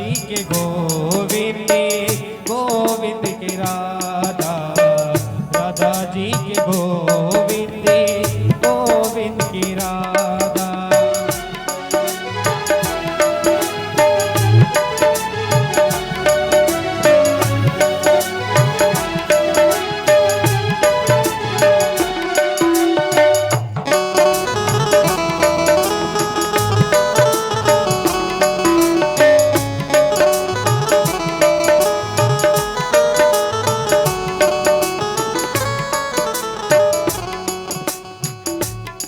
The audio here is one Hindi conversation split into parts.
जी के गोविंद गोविंद की राधा, राधा जी के गोविंद गोविंद की राधा।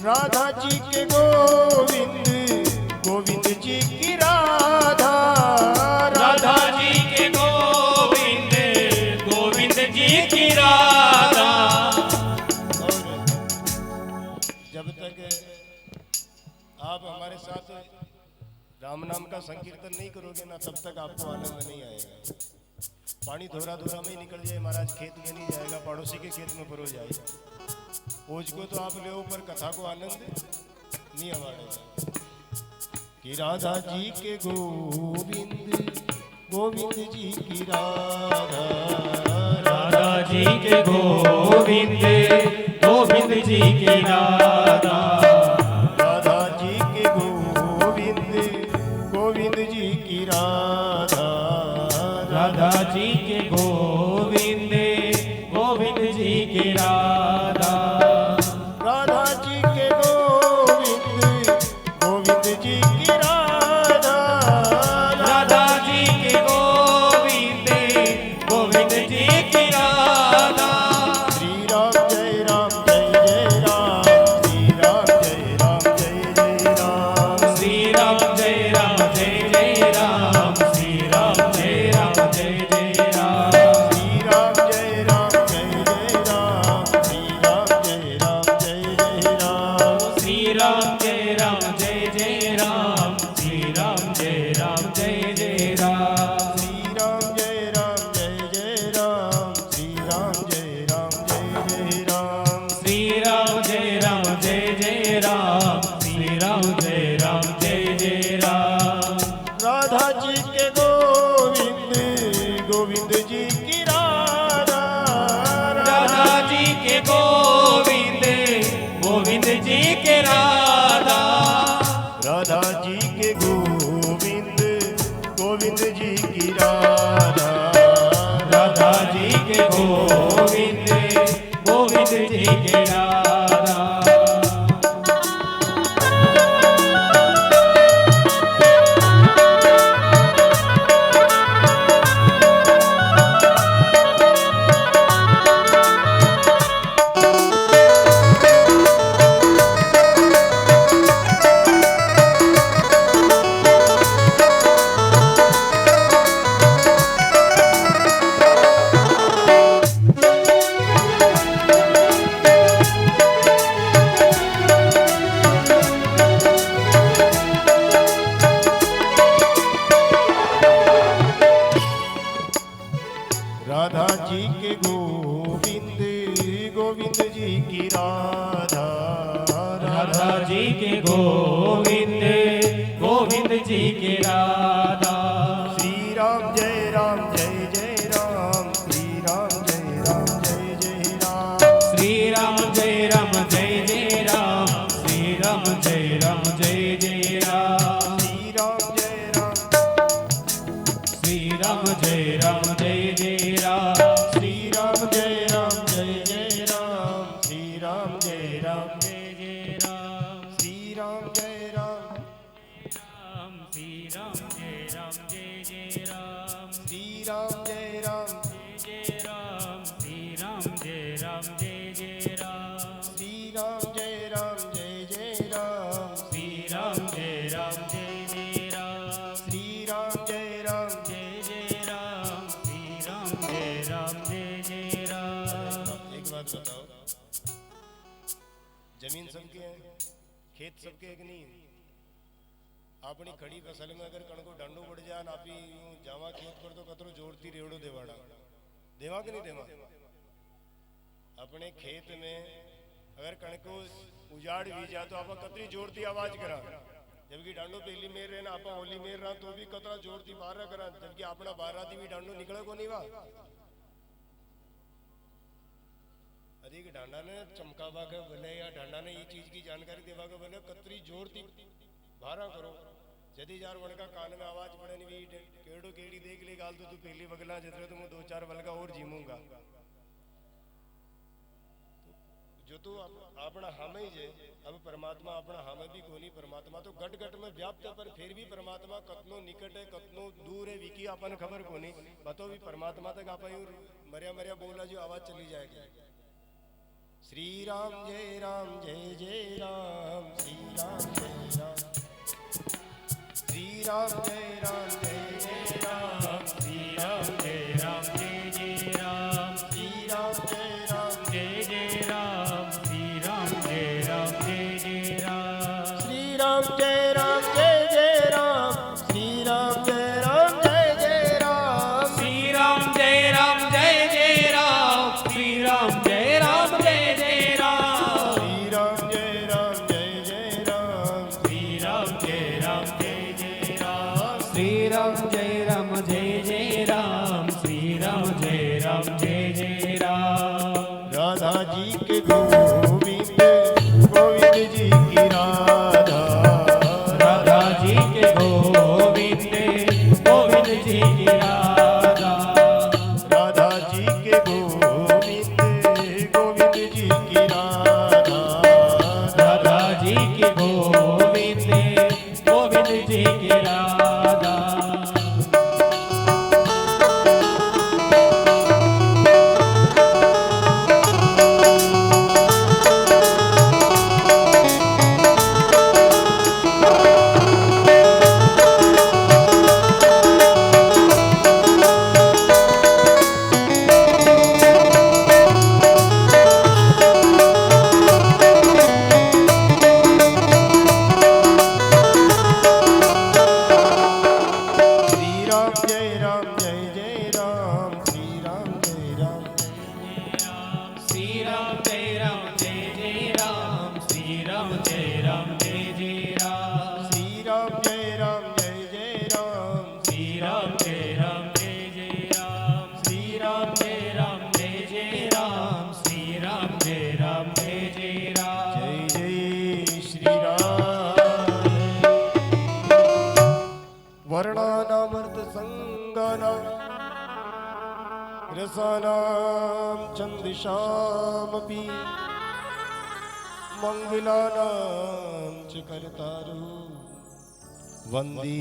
राधा जी के गोविंद गोविंद जी की राधा, राधा जी के गोविंद गोविंद जी की राधा। और जब तक आप हमारे साथ राम नाम का संकीर्तन नहीं करोगे ना, तब तक आपको आनंद नहीं आएगा। पानी धोरा धोरा में ही निकल जाए महाराज, खेत में नहीं जाएगा, पड़ोसी के खेत में परो जाएगा। ओज को तो आप ले, पर कथा को आनंद नहीं हमारे। कि राधा जी के गोविंद गोविंद जी की राधा, राधा जी के गोविंद गोविंद जी की राधा, राधा जी के गोविंद गोविंद जी की राधा, राधा जी के गोविंद गोविंद जी की राधा, राधा जी के गोविंद गोविंद जी की राधा, राधा जी के गोविंद गोविंद जी की राधा। श्री राम जय राम जय जय राम, श्री राम जय राम जय जय राम, श्री राम जय राम जय जय राम, श्री राम जय राम जय जय राम, श्री राम जय राम जय जय राम, श्री राम जय राम जय जय राम, श्री राम जय राम जय जय राम, श्री राम जय राम जय जय राम, श्री राम जय राम जय जय राम, श्री राम जय राम जय जय राम, श्री राम जय राम जय जय राम, श्री राम जय राम जय जय राम। राधा जी के गोविंद गोविंद जी की राधा, राधा जी के गोविंद गोविंद जी के राधा, राधा जी के गोविंद गोविंद जी की राधा, राधा जी के गोविंद गोविंद जी के राधा। राधा जी के गोविंद गोविंद जी की राधा, राधा जी के गोविंद गोविंद जी की राधा, श्री राम जय राम जय जय राम, श्री राम जय राम जय जय राम, श्री राम जय राम जय जय राम, श्री राम जय राम जय जय राम, श्री राम जय राम, श्री राम जय राम जय जय राम, श्री राम जय राम जय जय राम, श्री राम जय राम जय जय राम, श्री राम जय राम, श्री राम जय राम जय जय राम, श्री राम जय राम, जय राम, श्री राम जय राम जय जय राम, श्री राम जय राम जय जय राम, श्री राम जय राम जय जय राम, श्री राम जय राम जय जय राम, श्री राम जय राम जय जय राम। एक बात बताओ, जमीन सबके है, खेत सबके एक नहीं है। अपनी खड़ी फसल में अगर कण को डंडो बढ़ जाए ना, आप जावा खेत पर तो कतरो जोड़ती रेवड़ो देवाड़ा देवा कि नहीं देवा। अपने खेत में अगर कण को उजाड़ भी जाए तो आप कतरी जोड़ती आवाज करा, जबकि डांडो पहली मेर रहे ना आप होली मेर रहा तो भी कतरा जोर थी बारह करा जबकि अपना बारह थी भी डांडो निकले को नहीं वा अधिक डांडा ने चमकावा के बोले या डांडा ने ये चीज की जानकारी देवा के बोले कतरी जोर थी बारह करो यदि यार वन का कान में आवाज पड़े नहीं केड़ो केड़ी देख ले गाल तो तू पहली बगला जितने तो मैं 2-4 बलगा और जीमूंगा जो तो अपना हम ही जे अब परमात्मा अपना हम भी कोनी परमात्मा तो गट गट में व्याप्त है पर फिर भी परमात्मा कतनो निकट है कतनो दूर है विकी अपन खबर कोनी बतो भी परमात्मा तक आप मरिया मरिया बोला जो आवाज चली जाएगी श्री राम जय राम जय जय राम श्री राम जय राम श्री राम जय राम जय जय राम श्री राम जय राम जय जय राम श्री राम जय राम जय जय राम श्री राम जय राम जय जय राम श्री राम जय राम जय जय राम श्री राम जय राम जय जय राम श्री राम जय राम जय जय राम श्री राम जय राम जय जय राम श्री राम जय राम जय जय राम श्री राम जय राम जय जय राम श्री राम जय राम जय जय राम श्री राम जय राम जय जय राम राधा जी के गोविंद गोविंद जी की राधा राधा जी के गोविंद गोविंद जी की राधा राधा जी के गोविंद गोविंद जी की राधा राधा जी के गोविंद गोविंद जी की राधा श्री राम जय राम जय जय राम श्री राम जय राम श्री राम जय राम जय जय राम श्री राम जय राम जय जय राम श्री राम जय राम जय जय राम श्री राम जय राम जय जय राम श्री राम जय राम जय जय राम श्री राम जय राम जय जय राम जय जय श्री राम वर्णानामर्थ संगानाम रसानाम छंदिशामपि मंगलानाम च कर्तारु वंदे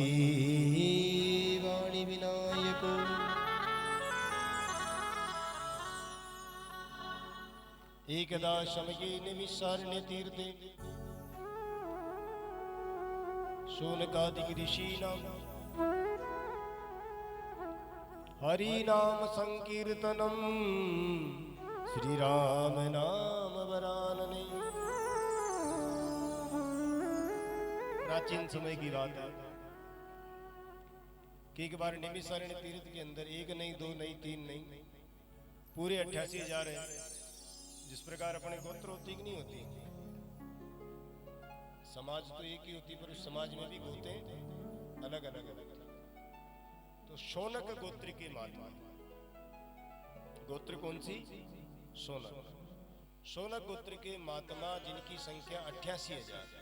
वाणी विनायको एकदा शमके निमिषारण्य तीर्थे शौनकादिक ऋषीणाम हरि नाम संकीर्तनम श्री राम नाम वरानने प्राचीन समय की बात है कि एक बार निमिषारण्य तीर्थ के अंदर एक नहीं दो नहीं तीन नहीं पूरे 88,000 है जिस प्रकार अपने गोत्र होती कि नहीं होती समाज तो एक ही होती पर उस समाज में भी गोते अलग अलग अलग तो शौनक गोत्र के महात्मा गोत्र कौन सी शौनक शौनक गोत्र के महात्मा जिनकी संख्या 88,000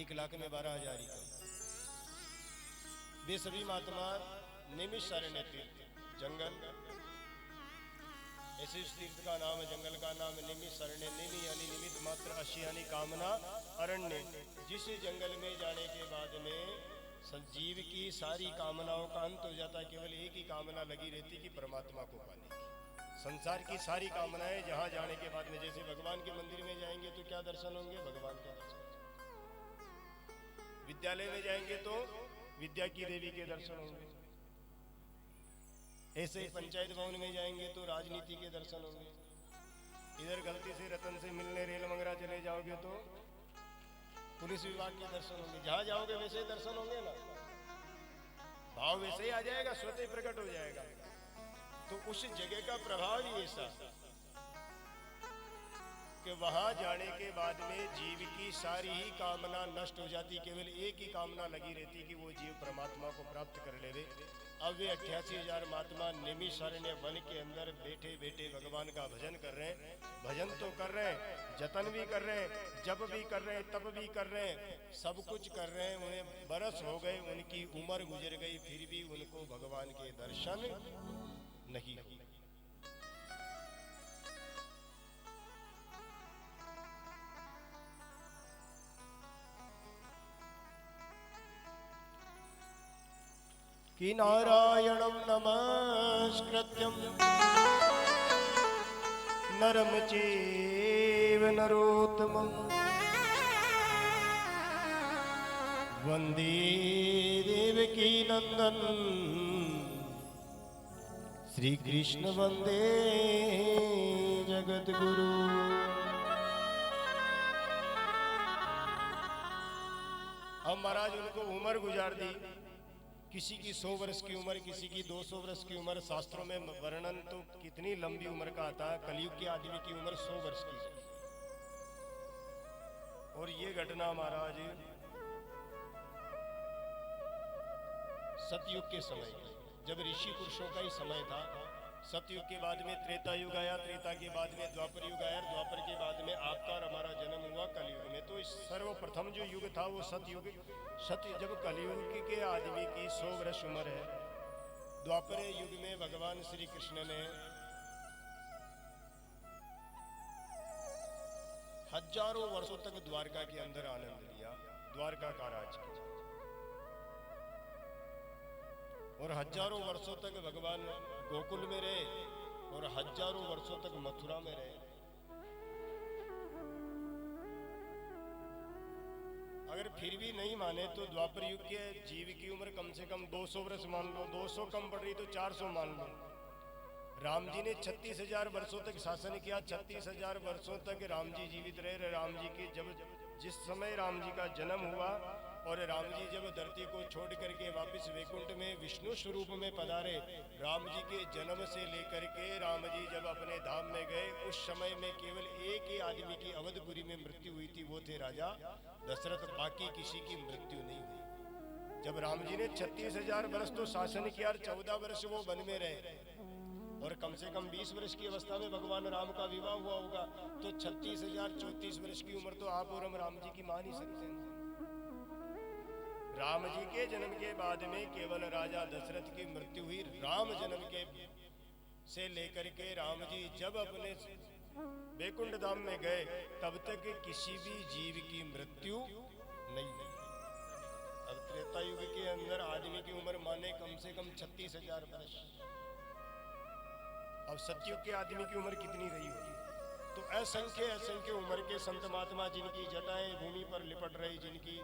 1 लाख में 12,000 ही वे सभी महात्मा निमिषारण्य तीर्थ जंगल ऐसे इस तीर्थ का नाम है जंगल का नाम है निमिषारण्य निमि यानी निमित्त मात्र अशी यानी कामना अरण्य जिस जंगल में जाने के बाद में संजीव की सारी कामनाओं का अंत हो जाता है केवल एक ही कामना लगी रहती कि परमात्मा को पाने की संसार की सारी कामनाएं जहां जाने के बाद में जैसे भगवान के मंदिर में जाएंगे तो क्या दर्शन होंगे भगवान के दर्शन विद्यालय में जाएंगे तो विद्या की देवी के दर्शन होंगे ऐसे ही पंचायत भवन में जाएंगे तो राजनीति के दर्शन होंगे इधर गलती से रतन से मिलने रेल मंगरा चले जाओगे तो पुलिस विभाग के दर्शन होंगे जहां जाओगे वैसे दर्शन होंगे ना भाव वैसे ही आ जाएगा स्वतः प्रकट हो जाएगा तो उस जगह का प्रभाव ही ऐसा कि कि वहां जाने के बाद में जीव की सारी ही कामना नष्ट हो जाती, केवल एक ही कामना लगी रहती कि वो जीव परमात्मा को प्राप्त कर ले रे। अब वे 88,000 महात्मा निमिषारण्य वन के अंदर बैठे बैठे भगवान का भजन कर रहे हैं। भजन तो कर रहे हैं, जतन भी कर रहे हैं, जप भी कर रहे हैं, तप भी कर रहे हैं, सब कुछ कर रहे हैं। उन्हें बरस हो गए, उनकी उम्र गुजर गई, फिर भी उनको भगवान के दर्शन नहीं हुए। कि नारायणं नमस्कृत्यं नरं चैव नरोत्तमं वन्दे देवकी नन्दनं श्री कृष्ण वन्दे जगद्गुरु। अब महाराज उनको उम्र गुजार दी, किसी की 100 वर्ष की उम्र, किसी की 200 वर्ष की उम्र। शास्त्रों में वर्णन तो कितनी लंबी उम्र का आता है। कलयुग के आदमी की उम्र 100 वर्ष की है। और ये घटना महाराज सतयुग के समय की, जब ऋषि पुरुषों का ही समय था। सतयुग के बाद में त्रेता युग आया, त्रेता के बाद में द्वापर युग आया, द्वापर के बाद में आपका और हमारा जन्म हुआ कलयुग में। तो इस सर्वप्रथम जो युग था वो सतयुग। जब कलयुग के आदमी की 100 वर्ष उम्र है, द्वापर युग में भगवान श्री कृष्ण ने हजारों वर्षों तक द्वारका के अंदर आनंद लिया, द्वारका का राज किया। और हजारों वर्षों तक भगवान गोकुल में रहे और हजारों वर्षों तक मथुरा में रहे। अगर फिर भी नहीं माने तो द्वापर युग के जीव की उम्र कम से कम 200 वर्ष मान लो, 200 कम पड़ रही तो 400 मान लो। राम जी ने 36,000 वर्षों तक शासन किया, 36,000 वर्षों तक राम जी जीवित रहे। राम जी की जिस समय राम जी का जन्म हुआ और राम जी जब धरती को छोड़ करके वापस वैकुंठ में विष्णु स्वरूप में पधारे, राम जी के जन्म से लेकर के राम जी जब अपने धाम में गए, उस समय में केवल एक ही आदमी की अवधपुरी में मृत्यु हुई थी, वो थे राजा दशरथ। बाकी किसी की मृत्यु नहीं हुई। जब राम जी ने 36,000 वर्ष तो शासन किया और 14 वर्ष वो वन में रहे और कम से कम 20 वर्ष की अवस्था में भगवान राम का विवाह हुआ होगा, तो 36,000 34 वर्ष की उम्र तो आप और हम राम जी की मान ही सकते हैं। राम जी के जन्म के बाद में केवल राजा दशरथ की मृत्यु हुई। राम जन्म के से लेकर के राम जी जब अपने वैकुंठ धाम में गए, तब तक किसी भी जीव की मृत्यु नहीं हुई। अब त्रेता युग के अंदर आदमी की उम्र माने कम से कम 36,000 वर्ष। अब सतयुग के आदमी की उम्र कितनी रही होगी? तो असंख्य उम्र के संत महात्मा जिनकी जटाएं भूमि पर लिपट रही, जिनकी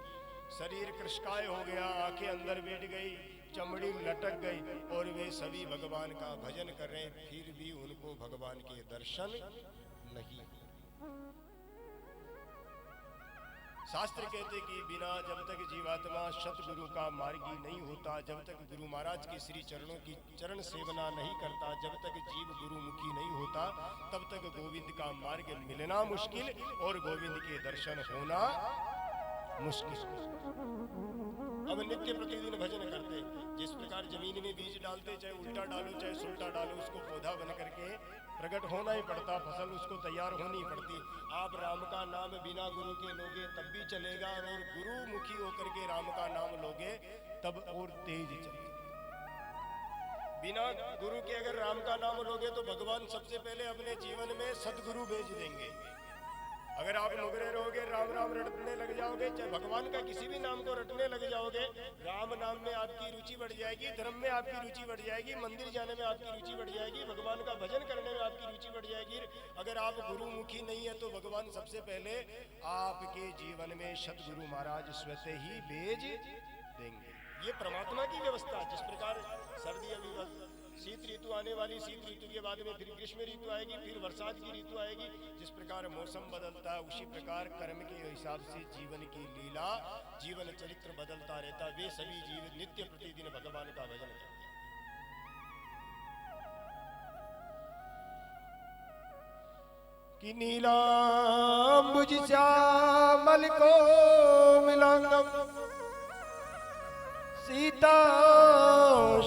शरीर कृशकाय हो गया, आंखें अंदर बैठ गई, चमड़ी लटक गई और वे सभी भगवान का भजन कर रहे हैं, फिर भी उनको भगवान के दर्शन नहीं। शास्त्र कहते कि बिना जब तक जीवात्मा सतगुरु का मार्गी नहीं होता, जब तक गुरु महाराज के श्री चरणों की चरण सेवना नहीं करता, जब तक जीव गुरुमुखी नहीं होता, तब तक गोविंद का मार्ग मिलना मुश्किल और गोविंद के दर्शन होना मुश्किल। अब नित्य प्रतिदिन भजन करते, जिस प्रकार जमीन में बीज डालते, चाहे उल्टा डालो चाहे सुल्टा डालो, उसको पौधा बन करके प्रकट होना ही पड़ता, फसल उसको तैयार होनी पड़ती। आप राम का नाम बिना गुरु के लोगे तब भी चलेगा, और गुरु मुखी होकर के राम का नाम लोगे तब और तेज चलेगा। बिना गुरु के अगर राम का नाम लोगे तो भगवान सबसे पहले अपने जीवन में सदगुरु भेज देंगे। अगर आप नुगरे रहोगे, राम राम रटने लग जाओगे, चाहे भगवान का किसी भी नाम को रटने लग जाओगे, राम नाम में आपकी रुचि बढ़ जाएगी, धर्म में आपकी रुचि बढ़ जाएगी, मंदिर जाने में आपकी रुचि बढ़ जाएगी, भगवान का भजन करने में आपकी रुचि बढ़ जाएगी। अगर आप गुरुमुखी नहीं है तो भगवान सबसे पहले आपके जीवन में सतगुरु महाराज स्वतः ही भेज देंगे। ये परमात्मा की व्यवस्था। जिस प्रकार सर्दी अभी शीत ऋतु आने वाली, शीत ऋतु के बाद में फिर ग्रीष्म ऋतु आएगी, फिर बरसात की ऋतु आएगी, जिस प्रकार मौसम बदलता है उसी प्रकार कर्म के हिसाब से जीवन की लीला, जीवन चरित्र बदलता रहता। वे सभी जीव नित्य प्रतिदिन भगवान का भजन करते हैं। कि नीलाम्बुज श्यामल को मिलांगम सीता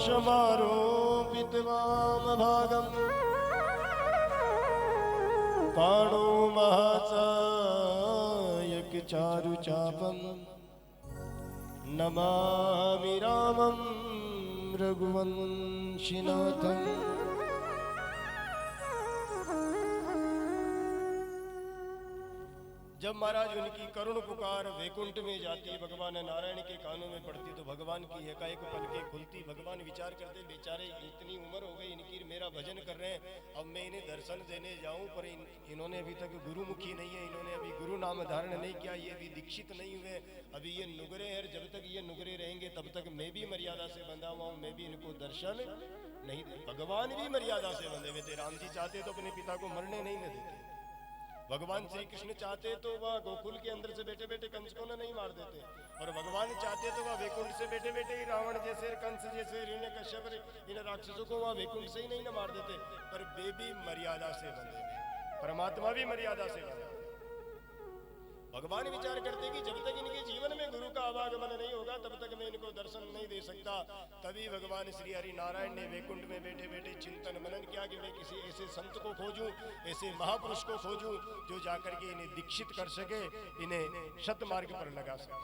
समारोपित वाम भागम पाणो महासायक चारु चापम नमामि रामं रघुवंशिनाथम। जब महाराज उनकी करुण पुकार वैकुंठ में जाती, भगवान नारायण के कानों में पड़ती तो भगवान की एकाएक पलकें खुलती। भगवान विचार करते, बेचारे इतनी उम्र हो गई इनकी, मेरा भजन कर रहे हैं, अब मैं इन्हें दर्शन देने जाऊं पर इन्होंने अभी तक गुरुमुखी नहीं है, इन्होंने अभी गुरु नाम धारण नहीं किया, ये अभी दीक्षित नहीं हुए, अभी ये नुगरे हैं। जब तक ये नुगरे रहेंगे तब तक मैं भी मर्यादा से बंधा हुआ हूं, मैं भी इनको दर्शन नहीं दे। भगवान भी मर्यादा से बंधे हुए थे। राम जी चाहते तो अपने पिता को मरने नहीं देते, भगवान श्री कृष्ण चाहते तो वह गोकुल के अंदर से बैठे बैठे कंस को नहीं मार देते, और भगवान चाहते तो वह वैकुंठ से बैठे बैठे ही रावण जैसे, कंस जैसे, हिरण्यकश्यप इन राक्षसों को वह वैकुंठ से ही नहीं न मार देते। पर वे भी मर्यादा से बंधे, परमात्मा भी मर्यादा से बंधे। भगवान विचार करते कि जब तक इनके जीवन में गुरु का आवागमन नहीं होगा तब तक मैं इनको दर्शन नहीं दे सकता। तभी भगवान श्री हरि नारायण ने वैकुंठ में बैठे बैठे चिंतन मनन किया कि मैं किसी ऐसे संत को खोजूं, ऐसे महापुरुष को खोजूं जो जाकर के इन्हें दीक्षित कर सके, इन्हें सत मार्ग पर लगा सके।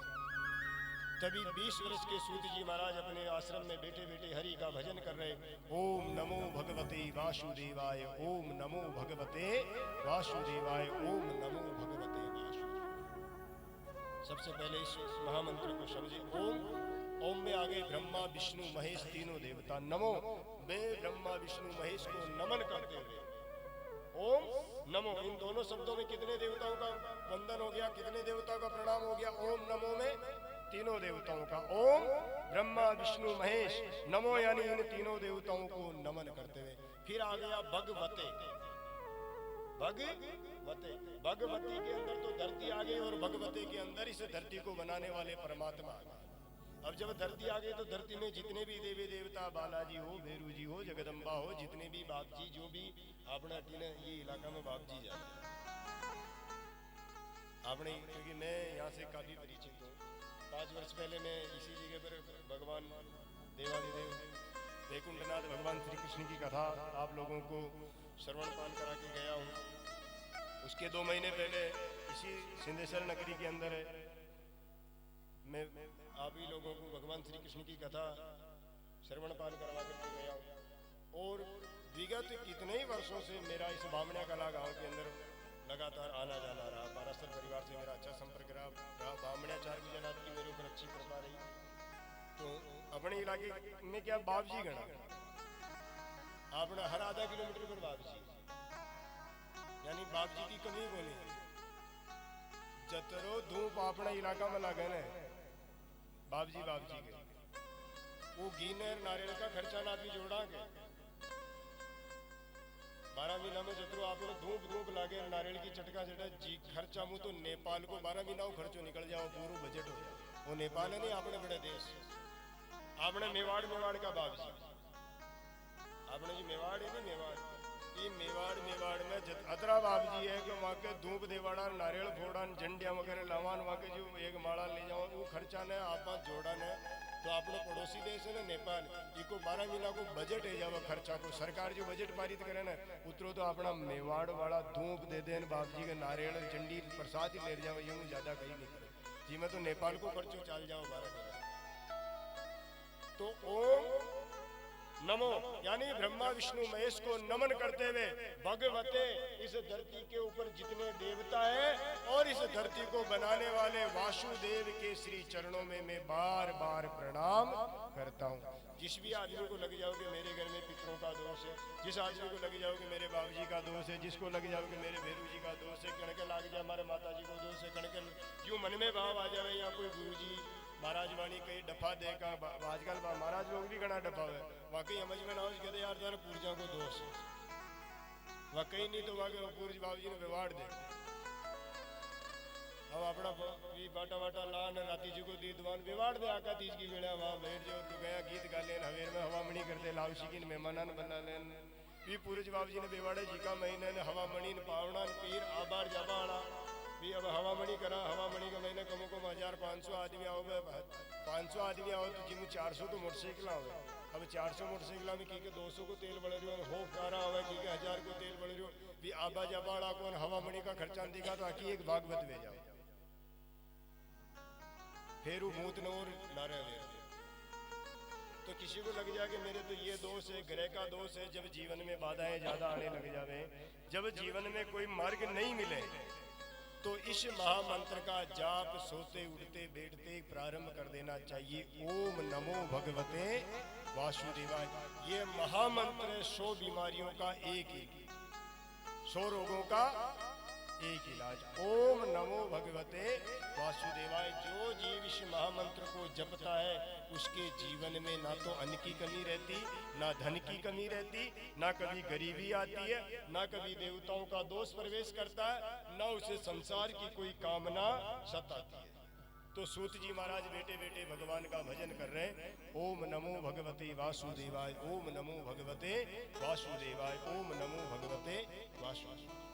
तभी 20 वर्ष के सूत जी महाराज अपने आश्रम में बैठे बैठे हरि का भजन कर रहे। ओम नमो भगवते वासुदेवाय, ओम नमो भगवते वासुदेवाय, ओम नमो भगवते वासुदेवाय। सबसे पहले इस महामंत्र को समझे। ओम, ओम में आगे ब्रह्मा विष्णु महेश तीनों देवता, नमो वे ब्रह्मा विष्णु महेश को नमन करते हुए, ओम नमो, इन दोनों शब्दों में कितने देवताओं का वंदन हो गया, कितने देवताओं का प्रणाम हो गया। ओम नमो में तीनों देवताओं का, ओम ब्रह्मा विष्णु महेश नमो, यानी इन तीनों देवताओं को नमन करते हुए। फिर आ गया भगवते, भगवते, भगवती के अंदर तो धरती आ गई और भगवते के अंदर इस धरती को बनाने वाले परमात्मा आ गए। अब जब धरती आ गई तो धरती में जितने भी देवी देवता, बालाजी हो, भैरू जी हो, जगदम्बा हो, जितने भी बाप जी, जो भी अपना ये इलाका में बाप जी जाते आपने, क्योंकि मैं यहाँ से काफी परिचित हूँ। 5 वर्ष पहले मैं इसी जगह पर भगवान देवादिदेव वैकुंठनाथ भगवान श्री कृष्ण की कथा आप लोगों को श्रवण पान करा के गया हूँ। उसके 2 महीने पहले इसी सिंधेश्वर नगरी के अंदर मैं आप ही लोगों को भगवान श्री कृष्ण की कथा श्रवण पान करवा करके गया हूँ। और विगत कितने ही वर्षों से मेरा इस बामणिया कला गांव के अंदर लगातार आना जाना रहा। पाराशर परिवार से मेरा अच्छा संपर्क रहा। बामणियाचार्य विजयनाथ की मेरे ऊपर अच्छी कृपा रही। तो अपने इलाके में क्या बाप जी गणा, आपने हर आधा किलोमीटर पर बाप जी, यानी बाप जी की कमी को नहीं। जतरो धूप अपना इलाका में लगे न बाप जी के, वो घी नारियल का खर्चा ना भी जोड़ा के 12 महीना में जतरो आपने धूप लागे नारियल की चटका जी खर्चा मुँह तो नेपाल को 12 महीना खर्चो निकल जाओ, पूरा बजट हो जाए। वो नेपाल है नहीं, अपने बड़े देश, आपने मेवाड़ का बाप जी, आपने जो मेवाड़ है नहीं, मेवाड़ में अतरा बाप जी है कि वहाँ के धूप देवाड़ा, नारियल फोड़ान, झंडिया वगैरह लावान, वहाँ के जो एक माड़ा ले जाओ वो खर्चा न आप जोड़ा न। तो अपने पड़ोसी देश है ना नेपाल, इको 12 महीना को बजट है जाओ खर्चा को, सरकार जो बजट पारित करे ना उतरो तो अपना मेवाड़ वाला धूप दे देन बाप जी के, नारियल झंडी प्रसाद ही ले जाओ, यूं ज्यादा कहीं नहीं करे जी। मैं तो नेपाल को खर्चो चाल जाओ 12 महीना। तो ओम नमो यानी ब्रह्मा विष्णु महेश को नमन करते हुए भगवते, इस धरती के ऊपर जितने देवता हैं और इस धरती को बनाने वाले वासुदेव के श्री चरणों में मैं बार बार प्रणाम करता हूँ। जिस भी आदमी को लग जाओगे मेरे घर में पितरों का दोष है, जिस आदमी को लग जाओगे मेरे बाबू जी का दोष है, जिसको लग जाओगे मेरे भैरू जी का दोष है, कणके लाग जाए हमारे माता जी को दोष है, कणके यूं मन में भाव आ जाए या कोई गुरु जी महाराज वाणी कई डफा दे का, आजकल महाराज लोग भी घना डफा है, वाकई समझ में ना हो कहते यार तारा पूर्जा को दोष है, वाकई नहीं तो वाकई पूर्ज बाबू जी ने व्यवहार दे। अब अपना बाटा वाटा लान राती जी को दी दुआन व्यवहार दे, आका तीज की बेड़ा वहाँ बैठ जाओ तो गया गीत गा लेन, हवेर में हवा मणी करते, लावशी की मेहमानन बना लेन, भी पूरज बाबू जी ने बेवाड़े जी का महीने ने हवा मणि ने पावना ने पीर आबार जाबाड़ा भी अब हवा मणि करा। हवा मणि का महीने कम 1500 आदमी आओ, 500 आदमी आओ तो जिम 400 तो मोटरसाइकिल आओ। अब 400 मोटरसाइकिल में की के 200 को तेल बढ़ रही हो कारा हुआ की के 1000 को तेल बढ़ रही हो भी आबा जाबाड़ा कौन हवा मणि का खर्चा दिखा तो आकी एक भागवत में जाओ फिर वो भूत नौर नारे हुए। तो किसी को लग जाए कि मेरे तो ये दोष है, ग्रह का दोष है, जब जीवन में बाधाएं ज्यादा आने लग जावे, जब जीवन में कोई मार्ग नहीं मिले तो इस महामंत्र का जाप सोते उठते बैठते प्रारंभ कर देना चाहिए। ओम नमो भगवते वासुदेवाय। ये महामंत्र 100 बीमारियों का एक ही, 100 रोगों का एक इलाज। ओम नमो भगवते वासुदेवाय। जो जीव इस महामंत्र को जपता है उसके जीवन में ना तो अन्न की कमी रहती, ना धन की कमी रहती, ना कभी गरीबी आती है, ना कभी देवताओं का दोष प्रवेश करता है, ना उसे संसार की कोई कामना सताती है। तो सूत जी महाराज बेटे बेटे भगवान का भजन कर रहे हैं। ओम नमो भगवते वासुदेवाय, ओम नमो भगवते वासुदेवाय, ओम नमो भगवते वासुदेवाय।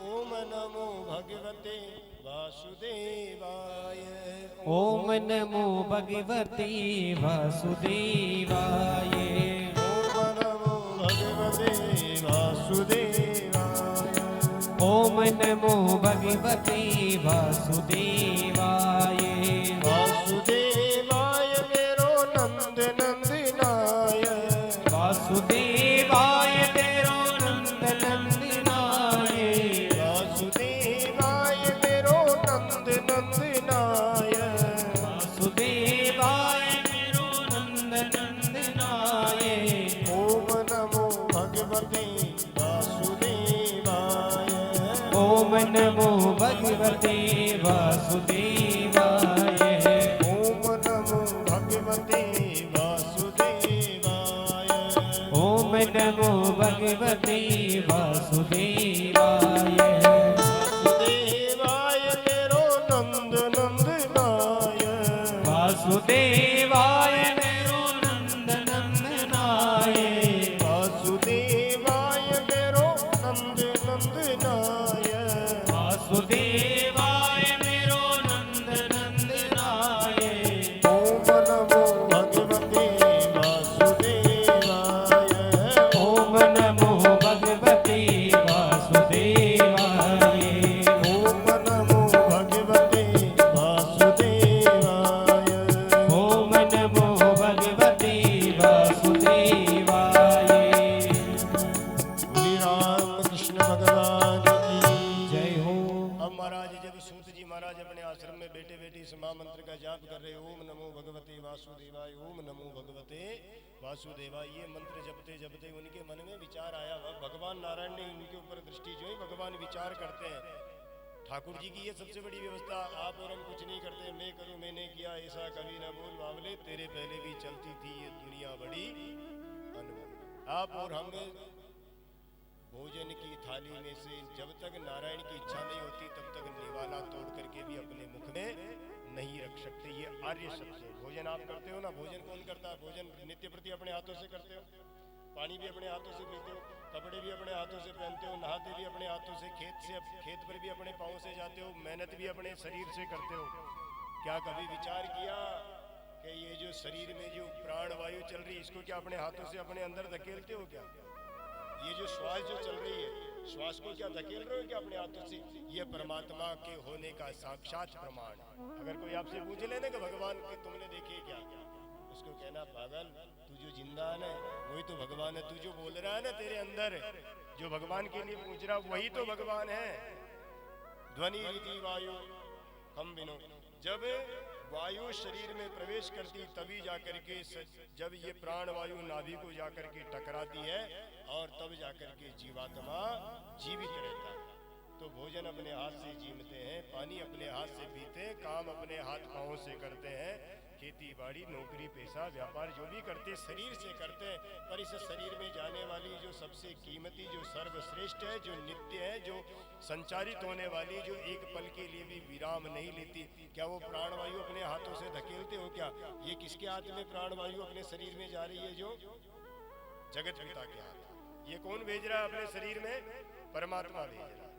ओम नमो भगवते वासुदेवाय, ओम नमो भगवते वासुदेवाय, ओम नमो भगवते वासुदेवाय, ओम नमो भगवते वासुदेवाय। वासुदेवाय मेरो नंद नंदनाय, वासुदेवाय तेरो नंद नंदनाय, वासुदेवाय मेरो नंद नंदनाय, वासुदेवाय तेरो नंद नंदनाय। ओम नमो भगवते वासुदेवाय, ओम नमो भगवते वासुदेवाय, ओम नमो भगवते वासुदेवाय, ओम नमो भगवते वासुदेवाय। वासुदेवाय मेरो नंद नंदनाय, वासुदेवाय मेरो नंद नंदनाय, वासुदेवाय मेरो नंद नंदनाय, वासुदेवाय मेरो नंद नंदनाय। ओम नमो भगवते वासुदेवाय, ओम नमो भगवते वासुदेवाय, ओम नमो भगवते वासुदेवाय, ओम नमो भगवते वासुदेवाय। श्री राम कृष्ण भगवान की जय हो। अब महाराज जब सूत जी महाराज अपने आश्रम में बैठे बैठे इस महामंत्र का जाप कर रहे, ओम नमो भगवते वासुदेवाय, ओम नमो भगवते वासुदेवाय। ये मंत्र जपते जपते उनके मन में विचार आया। भगवान नारायण ने उनके ऊपर दृष्टि जो है, भगवान विचार करते हैं। ठाकुर जी की ये सबसे बड़ी व्यवस्था, आप और हम कुछ नहीं करते, मैं करूं मैंने किया ऐसा कभी ना बोल बावले, तेरे पहले भी चलती थी ये दुनिया बड़ी अनमोल। आप और हम भोजन की थाली में से जब तक नारायण की इच्छा नहीं होती तब तक निवाला तोड़ करके भी अपने मुख में नहीं रख सकते। ये आर्य सत्य है। भोजन आप करते हो ना, भोजन कौन करता है? भोजन नित्य प्रति अपने हाथों से करते हो, पानी भी अपने हाथों से पीते हो, कपड़े भी अपने हाथों से पहनते हो, नहाते भी अपने हाथों से, खेत पर भी अपने पाँव से जाते हो, मेहनत भी अपने शरीर से करते हो। क्या कभी विचार किया कि ये जो शरीर में जो प्राण वायु चल रही है इसको क्या अपने हाथों से अपने अंदर धकेलते हो क्या? ये जो श्वास जो चल रही है, श्वास को क्या धकेल रहे हो क्या अपने हाथों से? ये परमात्मा के होने का साक्षात प्रमाण। अगर कोई आपसे पूछ लेने कि भगवान के तुमने देखे क्या, उसको कहना पागल, तू जो जिंदा है ना वही तो भगवान है। तू जो बोल रहा है ना तेरे अंदर, जो भगवान के लिए पूछ रहा वही तो भगवान है। ध्वनि रीति वायु हम बिनो, जब वायु शरीर में प्रवेश करती तभी जाकर के, जब ये प्राण वायु नाभि को जाकर के टकराती है और तब जाकर के जीवात्मा जीवित रहता है। तो भोजन अपने हाथ से जीवते हैं, पानी अपने हाथ से पीते हैं, काम अपने हाथ पाँव से करते हैं, खेती बाड़ी नौकरी पेशा व्यापार जो भी करते शरीर से करते हैं। पर इस शरीर में जाने वाली जो सबसे कीमती, जो सर्वश्रेष्ठ है, जो नित्य है, जो संचारित होने वाली, जो एक पल के लिए भी विराम नहीं लेती, क्या वो प्राणवायु अपने हाथों से धकेलते हो क्या? ये किसके हाथ में प्राणवायु अपने शरीर में जा रही है? जो जगत पिता के हाथ। ये कौन भेज रहा है अपने शरीर में? परमात्मा भेज रहा है।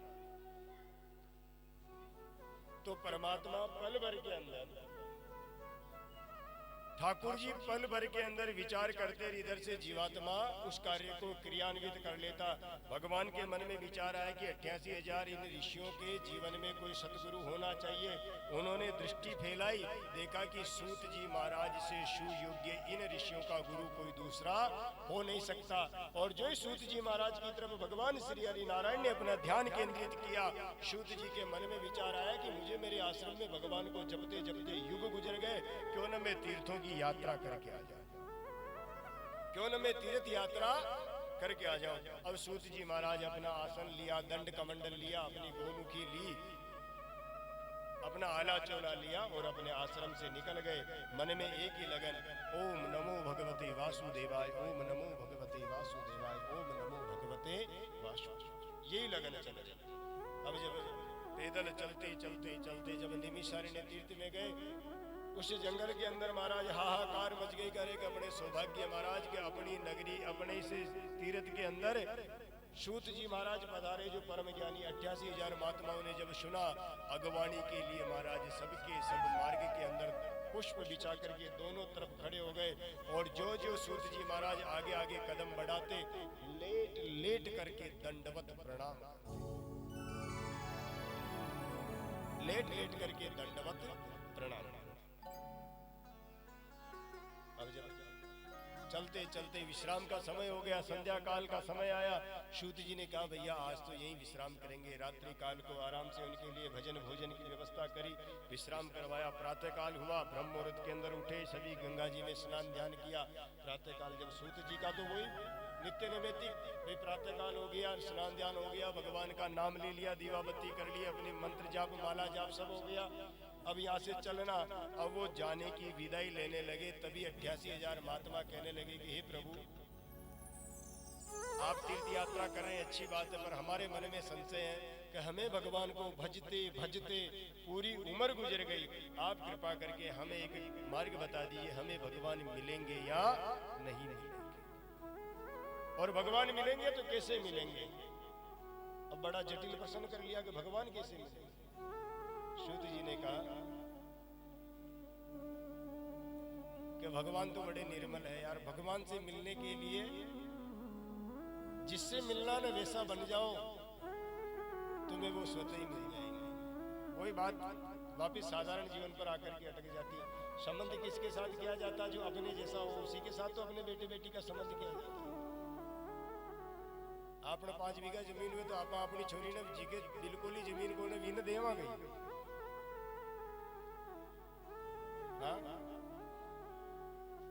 तो परमात्मा पल भर के अंदर, ठाकुर जी पल भर के अंदर विचार करते, इधर से जीवात्मा उस कार्य को क्रियान्वित कर लेता। भगवान के मन में विचार आया कि 88,000 इन ऋषियों के जीवन में कोई सतगुरु होना चाहिए। उन्होंने दृष्टि फैलाई, देखा कि सूत जी महाराज से सुयोग्य इन ऋषियों का गुरु कोई दूसरा हो नहीं सकता। और जो ही सूत जी महाराज की तरफ भगवान श्री हरि नारायण ने अपना ध्यान केंद्रित किया, सूत जी के मन में विचार आया कि मुझे मेरे आश्रम में भगवान को जपते जपते युग गुजर गए, क्यों न मैं तीर्थों की यात्रा करके आ जाऊं, क्यों न मैं तीर्थ यात्रा करके आ जाऊं। अब सूत जी महाराज अपना आसन लिया, दंड कमंडल लिया, अपनी गोमुखी ली, अपना आला चोला लिया और अपने आश्रम से निकल गए। मन में एक ही लगन, ओम नमो भगवते वासुदेवाय, ओम नमो भगवते वासुदेवाय, ओम नमो भगवते वासुदेवाय, यही लगन चले। अब जब पैदल चलते चलते चलते जब निमिषारण्य तीर्थ में गए, उस जंगल के अंदर महाराज हाहाकार मच गई, करे कि अपने सौभाग्य महाराज के अपनी नगरी अपने इस तीर्थ के अंदर सूत जी महाराज पधारे, जो परम ज्ञानी। 88,000 महात्माओं ने जब सुना, अगवानी के लिए महाराज सबके सब मार्ग के अंदर पुष्प बिछा करके दोनों तरफ खड़े हो गए। और जो जो सूत जी महाराज आगे आगे कदम बढ़ाते, लेट लेट करके दंडवत प्रणाम, लेट लेट करके दंडवत प्रणाम। अब जब चलते चलते विश्राम का समय हो गया, संध्या काल का समय आया, सूत जी ने कहा भैया आज तो यहीं विश्राम करेंगे। रात्रि काल को आराम से उनके लिए भजन भोजन की व्यवस्था करी, विश्राम करवाया। प्रातः काल हुआ, ब्रह्म मुहूर्त के अंदर उठे, सभी गंगा जी में स्नान ध्यान किया। प्रातः काल जब सूत जी का तो वही नित्य नैमित्तिक भाई प्रातः काल हो गया, स्नान ध्यान हो गया, भगवान का नाम ले लिया, दीवा बत्ती कर ली, अपनी मंत्र जाप माला जाप सब हो गया। अब यहाँ से चलना, अब वो जाने की विदाई लेने लगे, तभी 88,000 महात्मा कहने लगे कि हे प्रभु, आप तीर्थ यात्रा कर रहे हैं, अच्छी बात है, पर हमारे मन में संशय है कि हमें भगवान को भजते भजते पूरी उम्र गुजर गई। आप कृपा करके हमें एक मार्ग बता दीजिए, हमें भगवान मिलेंगे या नहीं मिलेंगे, और भगवान मिलेंगे तो कैसे मिलेंगे। अब बड़ा जटिल प्रश्न कर लिया कि भगवान कैसे मिलेंगे। सूत जी ने कहा कि भगवान तो बड़े निर्मल है यार, भगवान से मिलने के लिए जिससे मिलना ना वैसा बन जाओ, तुम्हें वो स्वतः ही मिल जाएंगे। वही बात वापिस साधारण जीवन पर आकर के अटक जाती है। संबंध किसके साथ किया जाता है? जो अपने जैसा हो, उसी के साथ तो अपने बेटे बेटी का संबंध किया जाता है। आपने 5 बीघा जमीन में तो आप अपनी छोरी ने जी के बिल्कुल ही जमीन को भी न देवा गई। हाँ?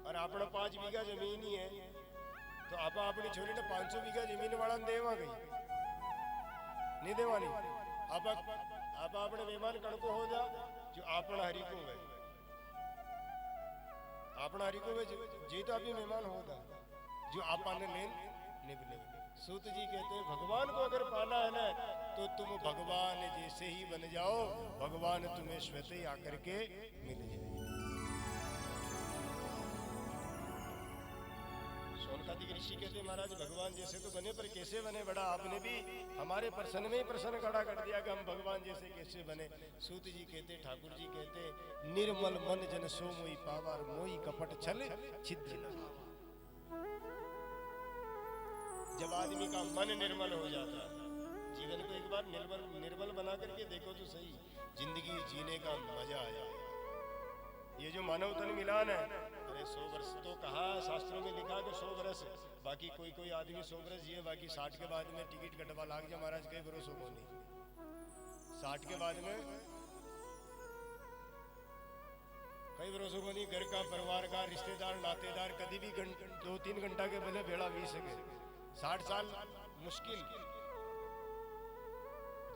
और अपना 5 बीघा जमीन ही है तो आप अपनी छोरी ने 500 बीघा जमीन वाला देवा गई, नहीं देवा नहीं। आप अपने मेहमान कण को हो जा जो आपना हरि को गए, अपना हरि को जी तो अभी मेहमान होगा जो आप लेन निकले। सूत जी कहते हैं भगवान को अगर पाना है ना तो तुम भगवान जैसे ही बन जाओ, भगवान तुम्हें स्वतः ही आकर के मिल जाए। सोनकादिक ऋषि कहते महाराज भगवान जैसे तो बने, पर कैसे बने? बड़ा आपने भी हमारे प्रश्न में ही प्रश्न खड़ा कर दिया कि हम भगवान जैसे कैसे बने। सूत जी कहते, ठाकुर जी कहते, निर्मल मन जन सो मोई पावर, मोई कपट छल छिद्र न। जब आदमी का मन निर्मल हो जाता है, जीवन को एक बार निर्मल बना करके देखो तो सही, जिंदगी जीने का मजा आ जाए। ये जो मानव तन मिलान है, अरे 100 वर्ष तो कहा, शास्त्रों में लिखा कि 100 वर्ष, बाकी कोई आदमी 100 वर्ष जिए, बाकी 60 के बाद में टिकट कटवा लाग जाए। महाराज कई भरोसों को नहीं, 60 के बाद में कई भरोसों को नहीं। घर का, परिवार का, रिश्तेदार, नातेदार कभी भी 2-3 घंटा के पहले भेड़ा भी सके। 60 साल मुश्किल।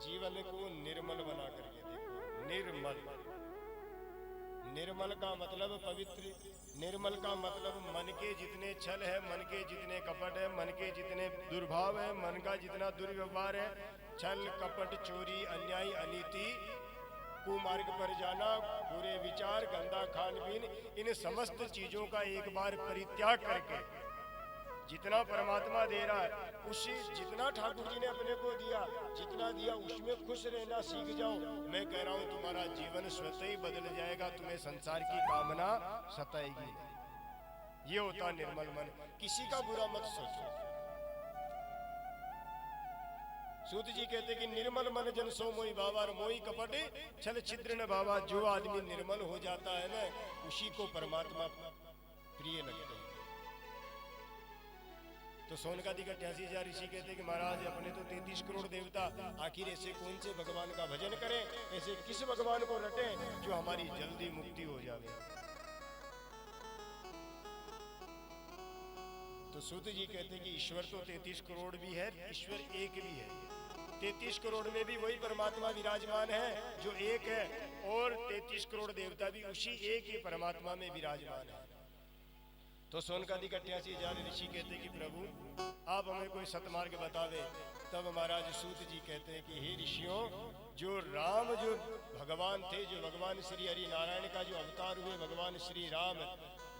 जीवन को निर्मल बना करके देखो। निर्मल का मतलब पवित्र, निर्मल का मतलब मन के जितने छल है, मन के जितने कपट है, मन के जितने दुर्भाव है, मन का जितना दुर्व्यवहार है, छल कपट चोरी अन्याय अनीति कुमार्ग पर जाना, बुरे विचार, गंदा खान पीन, इन समस्त चीजों का एक बार परित्याग करके जितना परमात्मा दे रहा है उसी जितना ठाकुर जी ने अपने को दिया, जितना दिया उसमें खुश रहना सीख जाओ। मैं कह रहा हूं तुम्हारा जीवन स्वतः ही बदल जाएगा, तुम्हें संसार की कामना सताएगी नहीं। ये होता निर्मल मन। किसी का बुरा मत सोचो। सूत जी कहते कि निर्मल मन जन सो मोई बाबा, मोई कपट छल छिद्र न बाबा। जो आदमी निर्मल हो जाता है ना, उसी को परमात्मा प्रिय लगते हैं। तो सोनकादि का 88,000 ऋषि कहते कि महाराज अपने तो 33 करोड़ देवता, आखिर ऐसे कौन से भगवान का भजन करें, ऐसे किस भगवान को रटे जो हमारी जल्दी मुक्ति हो जाए। तो सूत जी कहते कि ईश्वर तो 33 करोड़ भी है, ईश्वर एक भी है। 33 करोड़ में भी वही परमात्मा विराजमान है जो एक है, और 33 करोड़ देवता भी उसी एक ही परमात्मा में विराजमान है। तो सोनकादि का 88,000 ऋषि कहते कि प्रभु आप हमें कोई सतमार्ग बतावे। तब महाराज सूत जी कहते हैं कि हे ऋषियों, जो राम जो भगवान थे, जो भगवान श्री हरि नारायण का जो अवतार हुए भगवान श्री राम,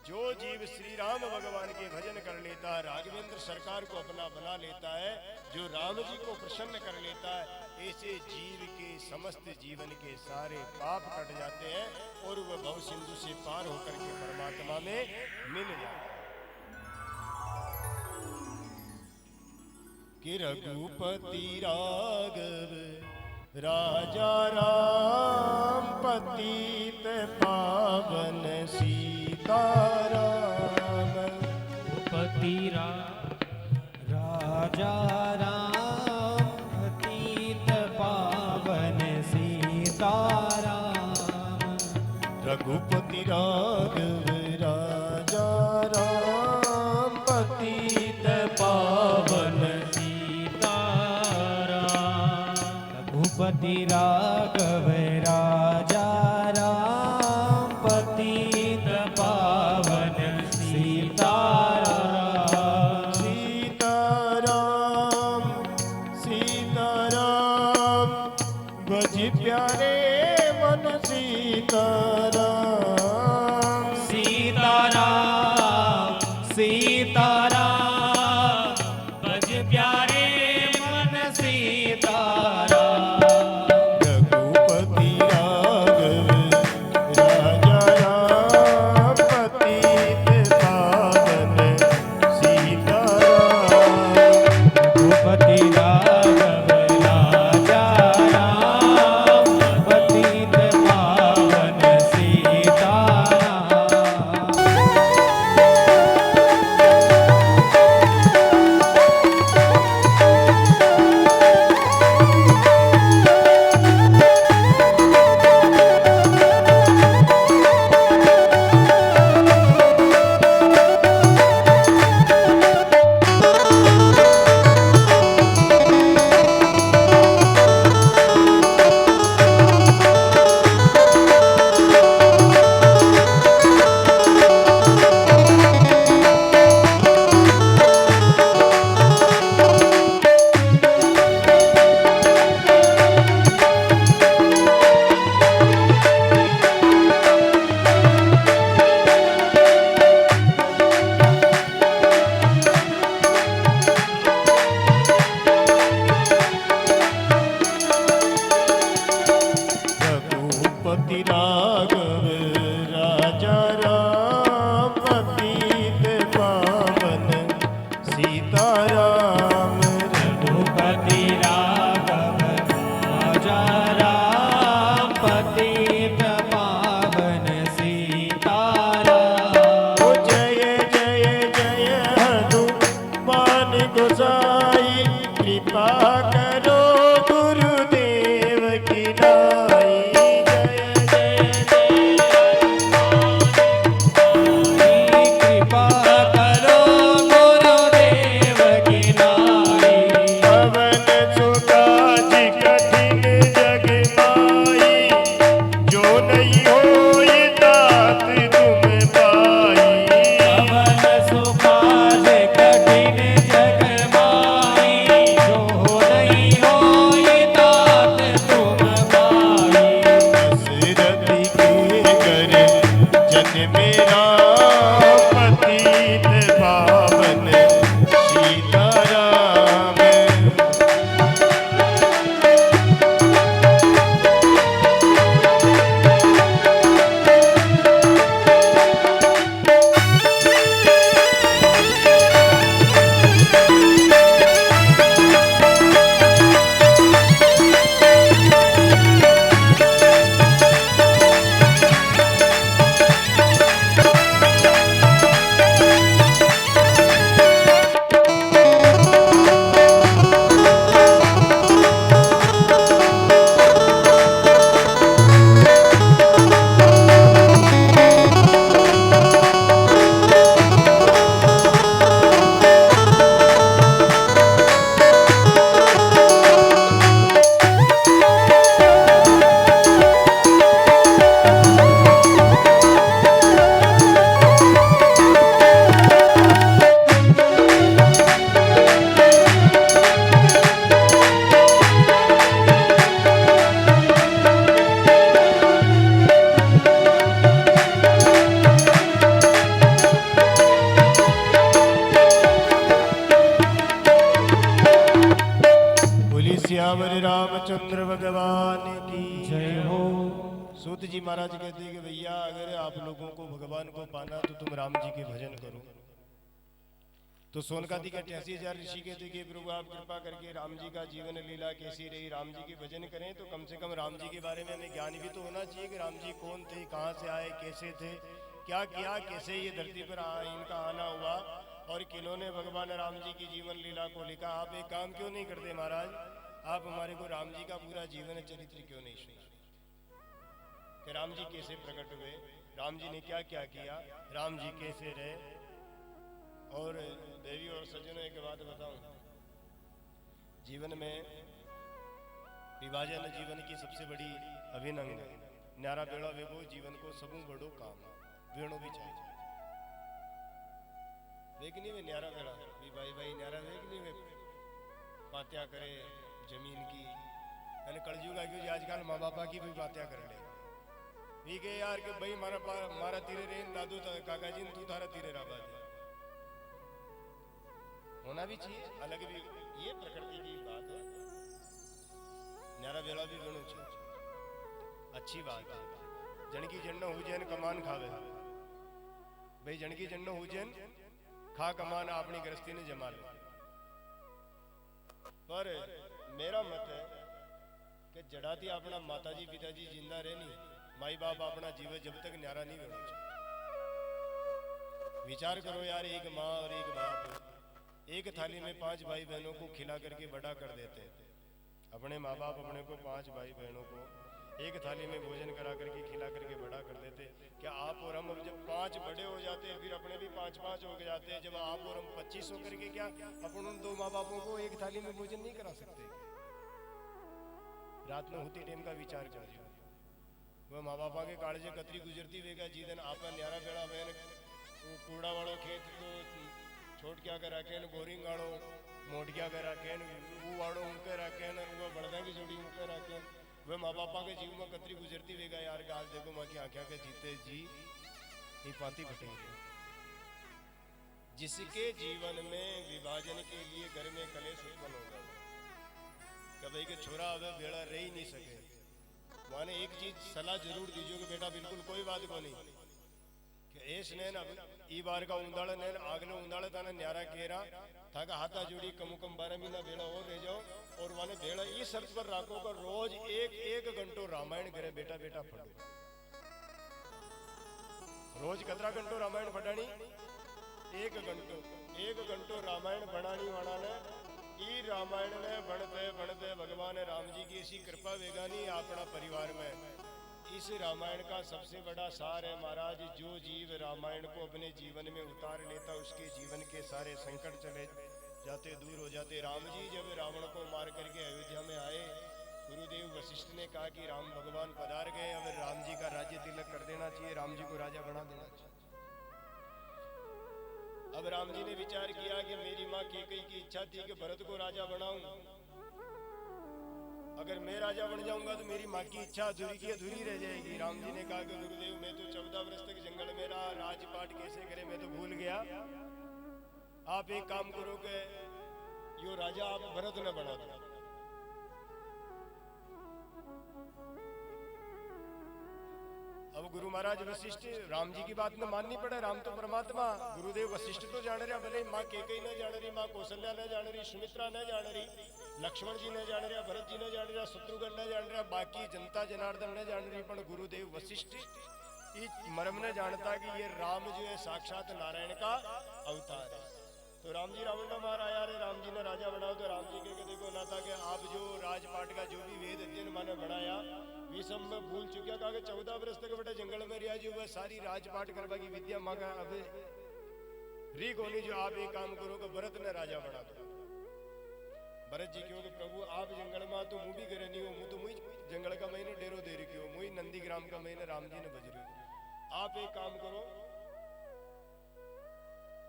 जो जीव श्री राम भगवान के भजन कर लेता है, राघवेंद्र सरकार को अपना बना लेता है, जो राम जी को प्रसन्न कर लेता है, ऐसे जीव के समस्त जीवन के सारे पाप कट जाते हैं और वह भव सिंधु से पार होकर के परमात्मा में मिल जाता है। कि रघुपति राघव राजा राम, पतित पावन सीताराम। पति राजा राम, पतित पावन सीताराम। रघुपति राघव राजा राम, पतित पावन सीताराम। रघुपति राघव राजा राम, पतित पावन सीताराम। सीताराम सीताराम, बज प्यारे मन सीताराम। सीताराम सीताराम, बज प्यारे मन सीताराम। रघुपति राघव राजा राम, पतित पावन सीताराम। रघुपति राघव राजा राम, पतित पावन सियावर रामचंद्र भगवान की जय हो। सूत जी महाराज कहते हैं कि भैया अगर आप लोगों को भगवान को पाना तो तुम राम जी के भजन करो। तो सोनकाती के 88,000 ऋषि कहते कि प्रभु आप कृपा करके राम जी का जीवन लीला कैसी रही, राम जी के भजन करें तो कम से कम राम जी के बारे में हमें ज्ञान भी तो होना चाहिए कि राम जी कौन थे, कहाँ से आए, कैसे थे, क्या किया, कैसे ये धरती पर इनका आना हुआ और किन्होंने भगवान राम जी की जीवन लीला को लिखा। आप एक काम क्यों नहीं करते महाराज, आप हमारे को राम जी का पूरा जीवन चरित्र क्यों नहीं सुना कि राम जी कैसे प्रकट हुए, राम जी ने क्या क्या किया, राम जी कैसे रहे। और देवी और सज्जनों एक बात बताऊं, जीवन में विभाजन जीवन की सबसे बड़ी अभिनंग है। न्यारा बेड़ा वेगो जीवन को सबू बड़ो काम वेणो भी चाहिए वेगनी में न्यारा बेड़ा भी भाई न्यारा वेगनी में बातें करे जमीन की मैंने कलजुग आ गई आजकल माँ बापा की भी बातें कर ले भी के यार के भाई मारा तीरे रे दादू काका जी तू थारा तीरे राबा होना भी चाहिए, अलग भी ये प्रकृति की बात है। न्यारा बेड़ा भी गणो चाहिए, अच्छी बात है। जनकी जन्नो हुजैन कमान खावे भाई, जनकी जन्नो हुजैन खा कमान अपनी गृहस्थी ने जमा ले। पर मेरा मत है कि जड़ाती अपना माताजी पिताजी जिंदा रहनी, माई बाप अपना जीवन जब तक न्यारा नहीं होना चाहिए। विचार करो यार, एक माँ और एक बाप एक थाली में 5 भाई बहनों को खिला करके बड़ा कर देते। अपने माँ बाप अपने को 5 भाई बहनों को एक थाली में भोजन करा करके खिला करके बड़ा कर देते। क्या आप और हम जब 5 बड़े हो जाते हैं फिर अपने भी 5-5 हो जाते हैं, जब आप और हम 25 हो करके क्या अपन उन 2 माँ बापों को एक थाली में भोजन नहीं करा सकते? रात में होती टाइम का विचार कर वह माँ बापा के कालजे कतरी गुजरती वेगा जीवन आपका न्यारा बेड़ा बहन कूड़ा वालों खेत तो छोट क्या कर रखे बोरिंग गाड़ो मोट क्या कर रखे वो वाड़ो उनके रखे वो बड़दा की जोड़ी उनके रखे वह माँ बापा के जीव में कतरी गुजरती वेगा यार का आज देखो माँ की आंखें के जीते जी ये पाती फटेंगे। जिसके जीवन में विभाजन के लिए घर में कलेश उत्पन्न होगा कभी के छोरा अब बेड़ा रह ही नहीं सके, माने एक चीज सलाह जरूर दीजिए कि बेटा बिल्कुल कोई बात को नहीं कि ऐस नैन अब ई बार का उंदाड़ नैन आगले उंदाड़ ताना न्यारा केरा था का हाथा जोड़ी कम 12 महीना बेड़ा और रह जाओ और माने बेड़ा इस शर्त पर राखो का रोज एक घंटो रामायण करे बेटा बेटा पढ़ो। रोज कतरा घंटो रामायण पढ़ानी? 1 घंटो रामायण बनानी वाला ने ई रामायण में बढ़ते भगवान राम जी की ऐसी कृपा वेगानी अपना परिवार में। इस रामायण का सबसे बड़ा सार है महाराज, जो जीव रामायण को अपने जीवन में उतार लेता उसके जीवन के सारे संकट चले जाते, दूर हो जाते। राम जी जब रावण को मार करके अयोध्या में आए, गुरुदेव वशिष्ठ ने कहा कि राम भगवान पधार गए, अब राम जी का राज्य तिलक कर देना चाहिए, राम जी को राजा बना देना चाहिए। अब राम जी ने विचार किया कि मेरी माँ कैकेयी की इच्छा थी कि भरत को राजा बनाऊं, अगर मैं राजा बन जाऊंगा तो मेरी माँ की इच्छा अधूरी की अधूरी रह जाएगी। राम जी ने कहा कि गुरुदेव मैं तो 14 वर्ष तक जंगल में रहा, राजपाट कैसे करे मैं तो भूल गया, आप एक काम करो कि यो राजा आप भरत न बना दो। अब गुरु महाराज वशिष्ठ राम जी की बात न माननी पड़े, राम तो परमात्मा, गुरुदेव वशिष्ठ तो जान रहे, भले माँ कैकेयी न जान रही, माँ कौशल्या न जान रही, सुमित्रा न जान रही, लक्ष्मण जी न जान रहा, भरत जी न जान रहा, शत्रुघ्न न जान रहा, बाकी जनता जनार्दन न जान रही, पर गुरुदेव वशिष्ठ इस मर्म न जानता कि ये राम जो है साक्षात नारायण का अवतार है। तो राम जी रावण ने मारा यार, राम जी ने राजा बनाओ, तो राम जी के देखो ना था कि आप जो राजपाट का जो भी वेद अध्ययन माने बढ़ाया ये सब में भूल चुका, कहा कि 14 वर्ष तक बेटा जंगल में रिया जो वह सारी राजपाट करवा की विद्या मांगा, अब रीक होनी जो आप एक काम करो कि भरत ने राजा बना दो। भरत जी क्यों कि प्रभु आप जंगल में तो मुँह भी करे नहीं हो, मुँह तो मुझ जंगल का महीने डेरो दे रही क्यों, मुझ नंदीग्राम का महीने राम जी ने बज रही हो, आप एक काम करो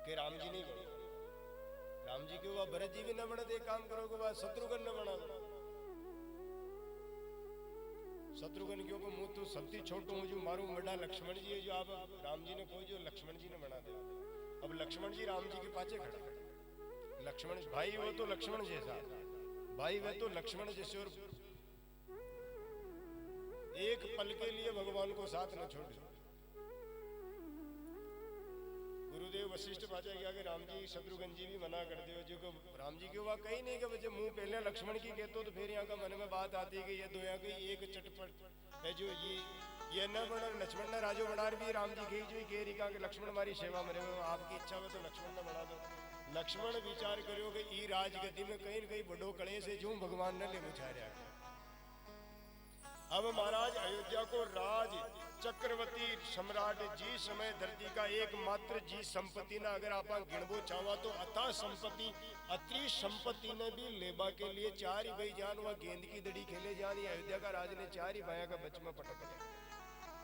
कि राम जी नहीं बने, राम जी क्यों भरत जी भी न बने, एक काम करो कि शत्रुघ्न न बना दो। शत्रुघ्न क्यों को मुँह तो सबसे छोटो हूँ जो मारू बड़ा लक्ष्मण जी है, जो आप राम जी ने कोई जो लक्ष्मण जी ने बना दे। अब लक्ष्मण जी राम जी के पाचे खड़े, लक्ष्मण भाई वो तो लक्ष्मण जैसा, भाई वे तो लक्ष्मण जैसे और एक पल के लिए भगवान को साथ न छोड़े। गुरुदेव वशिष्ठ बाजा गया कि राम जी शत्रुघ्न जी भी मना कर दो जो राम जी की बात कही नहीं कि जब मुंह पहले लक्ष्मण की कहते तो फिर यहाँ का मन में बात आती है कि ये दो यहाँ की एक चटपट है जो ये न बना लक्ष्मण ने राजो बनार भी राम जी कही जो कह रही कहा कि लक्ष्मण हमारी सेवा में रहे आपकी इच्छा हो तो लक्ष्मण ने बना दो। लक्ष्मण विचार करो कि ई राजगति में कहीं न कहीं बड़ो कड़े से जो भगवान ने ले बुझाया। अब महाराज अयोध्या को राज चक्रवर्ती सम्राट जी समय धरती का एकमात्र जी संपत्ति ना अगर आप गिणबो चावा तो अथा संपत्ति अति संपत्ति ने भी लेबा के लिए चार ही भाई जान वह गेंद की दड़ी खेले जान अयोध्या का राज ने चार ही भाया का बच में पटक दिया।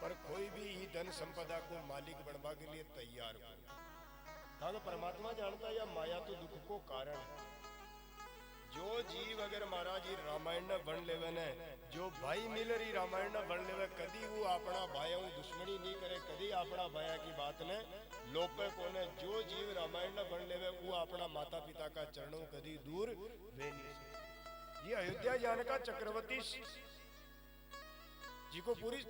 पर कोई भी ही धन संपदा को मालिक बनवा के लिए तैयार हो। परमात्मा जानता है या माया तो दुख को कारण है। जो जीव अगर महाराज ही रामायण न बन लेवे ने जो भाई मिल रही रामायण न बन लेवे कदी वो अपना भाया दुश्मनी नहीं करे कदी अपना भाया की बात ने लोपे कोने। जो जीव रामायण न बन लेवे वो अपना माता पिता का चरणों कदी दूर वे नहीं। ये अयोध्या जान का चक्रवर्ती जी को पूरी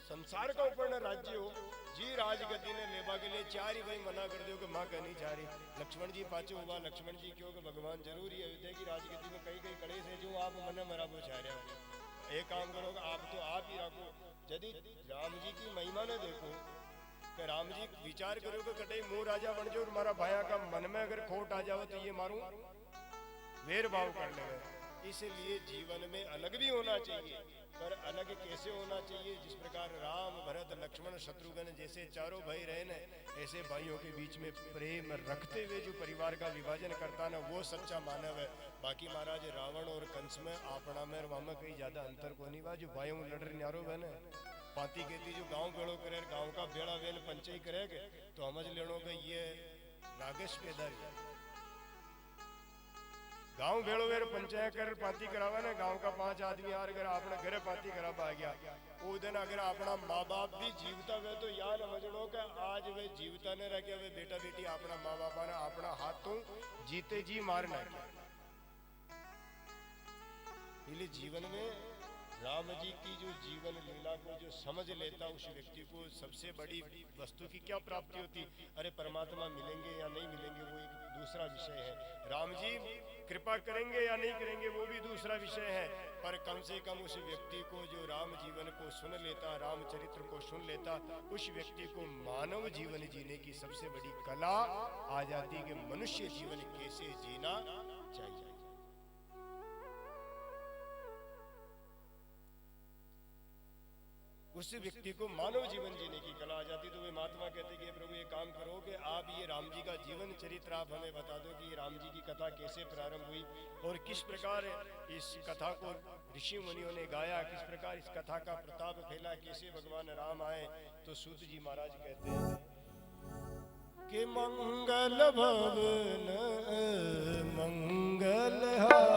संसार का ऊपर न राज्य हो जी राजगति ने लेबा के लिए चार ही भाई मना कर दो कि माँ कहनी चाह रही। लक्ष्मण जी पाचे हुआ लक्ष्मण जी क्यों कि भगवान जरूरी अयोध्या की राजगति में कई कई कड़े से जो आप मन मरा वो चाह रहे हो। एक काम करो आप तो आप ही रखो। यदि राम जी की महिमा ने देखो कि राम जी विचार करो कि कटे मुंह राजा बन जाओ तुम्हारा भाया का मन में अगर खोट आ जाओ तो ये मारू वेर भाव कर ले। इसलिए जीवन में अलग भी होना चाहिए पर अलग कैसे होना चाहिए। जिस प्रकार राम भरत लक्ष्मण शत्रुघ्न जैसे चारों भाई रहे न ऐसे भाइयों के बीच में प्रेम रखते हुए जो परिवार का विभाजन करता ना वो सच्चा मानव है। बाकी महाराज रावण और कंस में आपना में वहां कहीं ज्यादा अंतर को नहीं बा। जो भाइयों लड़ रहे न्यारो बहन पाती कहती जो गांव बेड़ो करे गांव का बेड़ा वेल पंचाई करेगा तो समझ लेनो कि ये रागश पैदा गांव भेड़ो वेर पंचायत कर पाती करावा ना गांव का 5 आदमी यार अगर आपने घरे पाती करावा आ गया वो दिन अगर अपना माँ बाप भी जीवता वे तो यार समझो कि आज वे जीवता ने रखे वे बेटा बेटी अपना माँ बाप ने अपना हाथ तो जीते जी मारना। इसलिए जीवन में राम जी की जो जीवन लीला को जो समझ लेता उस व्यक्ति को सबसे बड़ी वस्तु की क्या प्राप्ति होती। अरे परमात्मा मिलेंगे या नहीं मिलेंगे वो एक दूसरा विषय है। राम जी कृपा करेंगे या नहीं करेंगे वो भी दूसरा विषय है। पर कम से कम उस व्यक्ति को जो राम जीवन को सुन लेता रामचरित्र को सुन लेता उस व्यक्ति को मानव जीवन जीने की सबसे बड़ी कला आ जाती कि मनुष्य जीवन कैसे जीना चाहिए। उस व्यक्ति को मानव जीवन जीने की कला आ जाती। तो वे महात्मा कहते कि प्रभु ये काम करो कि आप ये राम जी का जीवन चरित्र आप हमें बता दो कि ये राम जी की कथा कैसे प्रारंभ हुई और किस प्रकार इस कथा को ऋषि मुनियों ने गाया, किस प्रकार इस कथा का प्रताप फैला, कैसे भगवान राम आए। तो सूत जी महाराज कहते हैं कि मंगल भवन मंगलहारी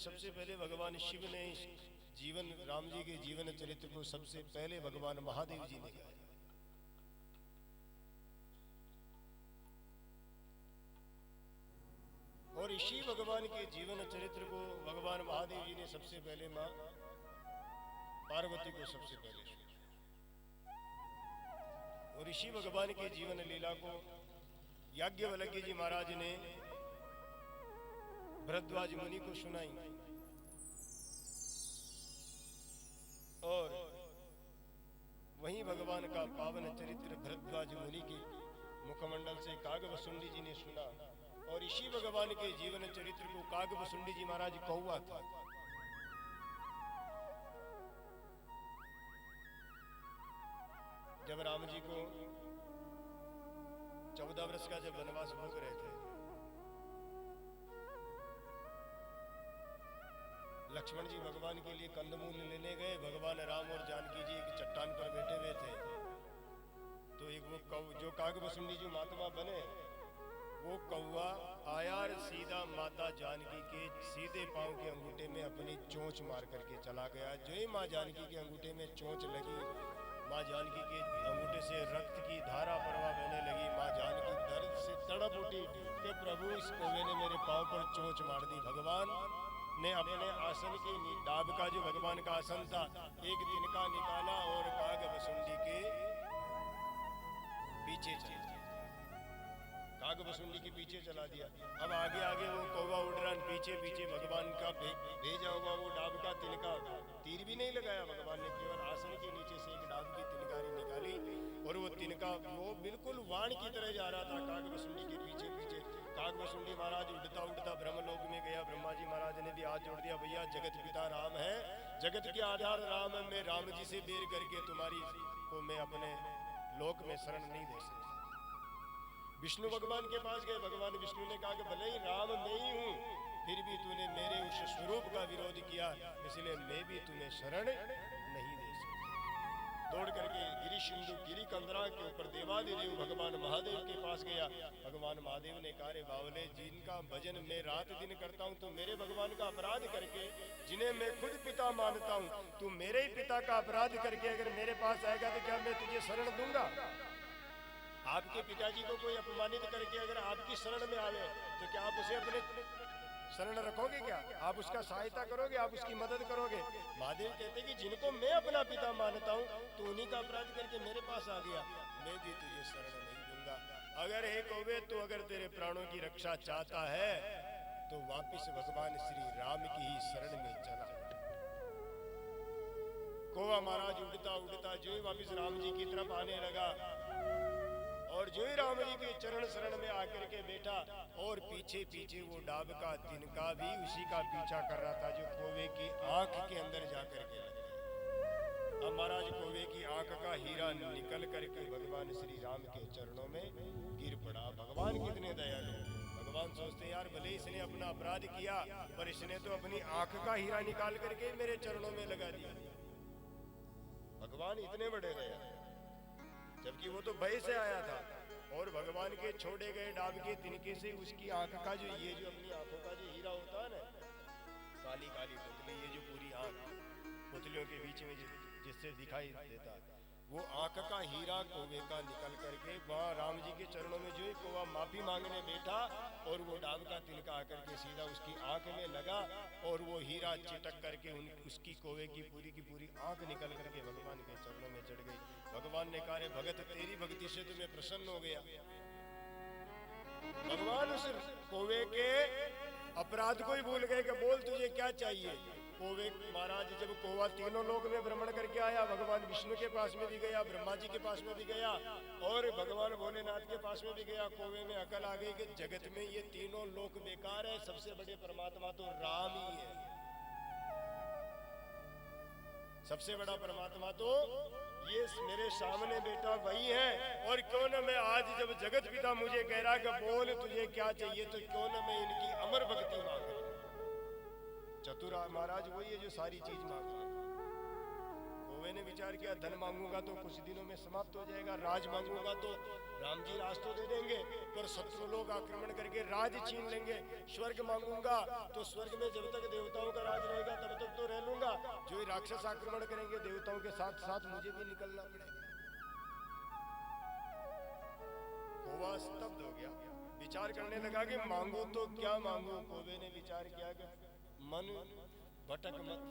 सबसे पहले भगवान शिव ने जीवन राम जी के जीवन चरित्र को सबसे पहले भगवान महादेव जी ने गाया। और इसी भगवान के जीवन चरित्र को भगवान महादेव जी ने सबसे पहले मां पार्वती को सबसे पहले सुनाया। और इसी भगवान के जीवन लीला को याज्ञवल्क्य जी महाराज ने भरद्वाज मुनि को सुनाई। और वहीं भगवान का पावन चरित्र भरद्वाज मुनि के मुखमंडल से कागभसुंडी जी ने सुना। और इसी भगवान के जीवन चरित्र को कागभसुंडी जी महाराज कौवा था। जब राम जी को 14 वर्ष का जब वनवास भोग रहे थे, लक्ष्मण जी भगवान के लिए कंदमूल लेने गए। भगवान राम और जानकी जी एक चट्टान पर बैठे हुए थे। तो एक वो जो कागभसुंडी जी महात्मा बने, वो कौवा आया और सीधा माता जानकी के सीधे पांव के अंगूठे में अपनी चोंच मार करके चला गया। जो ही माँ जानकी के अंगूठे में चोंच लगी, माँ जानकी के अंगूठे से रक्त की धारा प्रवाह बहने लगी। माँ जानकी दर्द से तड़प उठी कि प्रभु, इस कौवे ने मेरे पांव पर चोंच मार दी। भगवान ने अपने आसन के डाब का, जो भगवान का आसन था, एक तिनका निकाला और कागभसुंडी के पीछे चला दिया। कागभसुंडी के पीछे चला दिया। अब आगे आगे वो कौवा उड़ रहा, पीछे पीछे भगवान का भेजा हुआ वो डाब का तिनका, तीर भी नहीं लगाया भगवान ने, केवल आसन के नीचे से एक डाब की तिनकारी निकाली और वो तिनका वो बिल्कुल वाण की तरह जा रहा था कागभसुंडी के पीछे पीछे। कागभसुंडी महाराज उड़ता उड़ता ब्रह्मलोक में गया। ब्रह्मा जी महाराज ने भी हाथ जोड़ दिया, भैया जगत पिता राम है, जगत के आधार राम है, मैं राम जी से बेर करके तुम्हारी को मैं अपने लोक में शरण नहीं दे सकता। विष्णु भगवान के पास गए। भगवान विष्णु ने कहा कि भले ही राम मैं ही हूँ, फिर भी तूने मेरे उस स्वरूप का विरोध किया, इसलिए मैं भी तुम्हें शरण नहीं दे सकता। दौड़ करके गिरी सिंधु गिरी कंदरा के ऊपर देवादिदेव भगवान महादेव के पास गया। भगवान महादेव ने कहा, रे बावले, जिनका भजन मैं रात दिन करता हूँ, तो मेरे भगवान का अपराध करके, जिन्हें मैं खुद पिता मानता हूँ, तू मेरे ही पिता का अपराध करके अगर मेरे पास आएगा तो क्या मैं तुझे शरण दूंगा? आपके पिताजी को कोई अपमानित करके अगर आपकी शरण में आवे तो क्या आप उसे अपने शरण रखोगे? क्या आप उसका सहायता करोगे? आप उसकी मदद करोगे? महादेव कहते कि जिनको मैं अपना पिता मानता हूँ, तो उन्हीं का अपराध करके मेरे पास आ गया, मैं भी तुझे शरण नहीं दूंगा। अगर हे कौवे, तो अगर तेरे प्राणों की रक्षा चाहता है तो वापिस भगवान श्री राम की ही शरण में चला। कौवा महाराज उड़ता उड़ता जो ही वापिस राम जी की तरफ आने लगा, और जो ही राम जी के चरण शरण में आकर के बैठा, और पीछे पीछे वो डाब का तिनका भी उसी का पीछा कर रहा था जो कौवे की आंख के अंदर जाकर के लगा। अब महाराज कौवे की आंख का हीरा निकल करके भगवान श्री राम के चरणों में गिर पड़ा। भगवान कितने दयालु। भगवान सोचते, यार भले इसने अपना अपराध किया, पर इसने तो अपनी आंख का हीरा निकाल करके मेरे चरणों में लगा दिया। भगवान इतने बड़े दयालु, जबकि वो तो भय से आया था। और भगवान के छोड़े गए डाब के तिनके से उसकी आंख का जो ये जो अपनी आंखों का जो हीरा होता है ना, काली काली पुतली, ये जो पूरी आंख पुतलियों के बीच में जिससे दिखाई देता, वो आंख का हीरा कौवे का निकल करके वहाँ राम जी के चरणों में जो ही कौवा माफी मांगने बैठा, और वो डाब का तिनका आकर के सीधा उसकी आंख में लगा, और वो हीरा चिटक करके उसकी कौवे की पूरी आंख निकल करके भगवान के चरणों में चढ़ गई। भगवान ने कहा, भगत, तेरी भक्ति से तुम्हें प्रसन्न हो गया। भगवान उस कौवे के अपराध को ही भूल गए कि बोल तुझे क्या चाहिए। कौवे महाराज जब कौवा तीनों लोक में भ्रमण करके आया, भगवान विष्णु के पास में भी गया, ब्रह्मा जी के पास में भी गया, और भगवान भोलेनाथ के पास में भी गया। कौवे में अकल आ गई कि जगत में ये तीनों लोक बेकार है, सबसे बड़े परमात्मा तो राम ही है। सबसे बड़ा परमात्मा तो ये मेरे सामने बेटा वही है। और क्यों न मैं आज जब जगत पिता मुझे कह रहा कि बोल तुझे क्या चाहिए, तो क्यों न मैं इनकी अमर भक्ति मांग। चतुर महाराज वही है जो सारी चीज मांगता है। कौवे ने विचार किया धन मांगूंगा तो कुछ दिनों में समाप्त हो जाएगा, राज मांगूंगा तो राम जी राज तो दे देंगे, पर शत्रु लोग आक्रमण करके राज छीन लेंगे। स्वर्ग मांगूंगा तो स्वर्ग में जब तक देवताओं का राज रहेगा तब तक तो रह लूंगा, जो ही राक्षस आक्रमण करेंगे देवताओं के साथ साथ मुझे भी निकलना पड़ेगा। कौवा स्तब्ध हो गया, विचार करने लगा कि मांगू तो क्या मांगू। कौवे ने विचार किया कि मन भटक मत,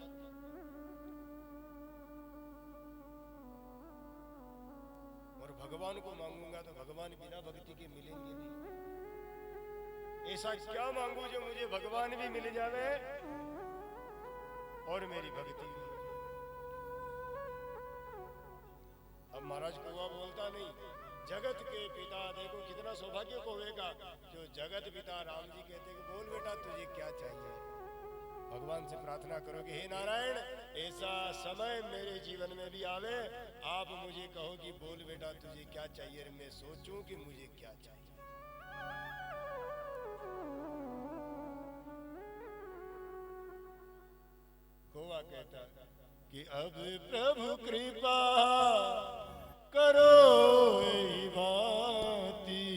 और भगवान को मांगूंगा तो भगवान बिना भक्ति के मिलेंगे नहीं। ऐसा क्या मांगू जो मुझे भगवान भी मिल जावे और मेरी भक्ति भी। अब महाराज कौवा बोलता नहीं, जगत के पिता, देखो कितना सौभाग्य कौवे का, जो जगत पिता राम जी कहते कि बोल बेटा तुझे क्या चाहिए। भगवान से प्रार्थना करो कि हे नारायण, ऐसा समय मेरे जीवन में भी आवे, आप मुझे कहो कि बोल बेटा तुझे क्या चाहिए, मैं सोचूं कि मुझे क्या चाहिए। कौवा कहता कि अब प्रभु कृपा करो भांति,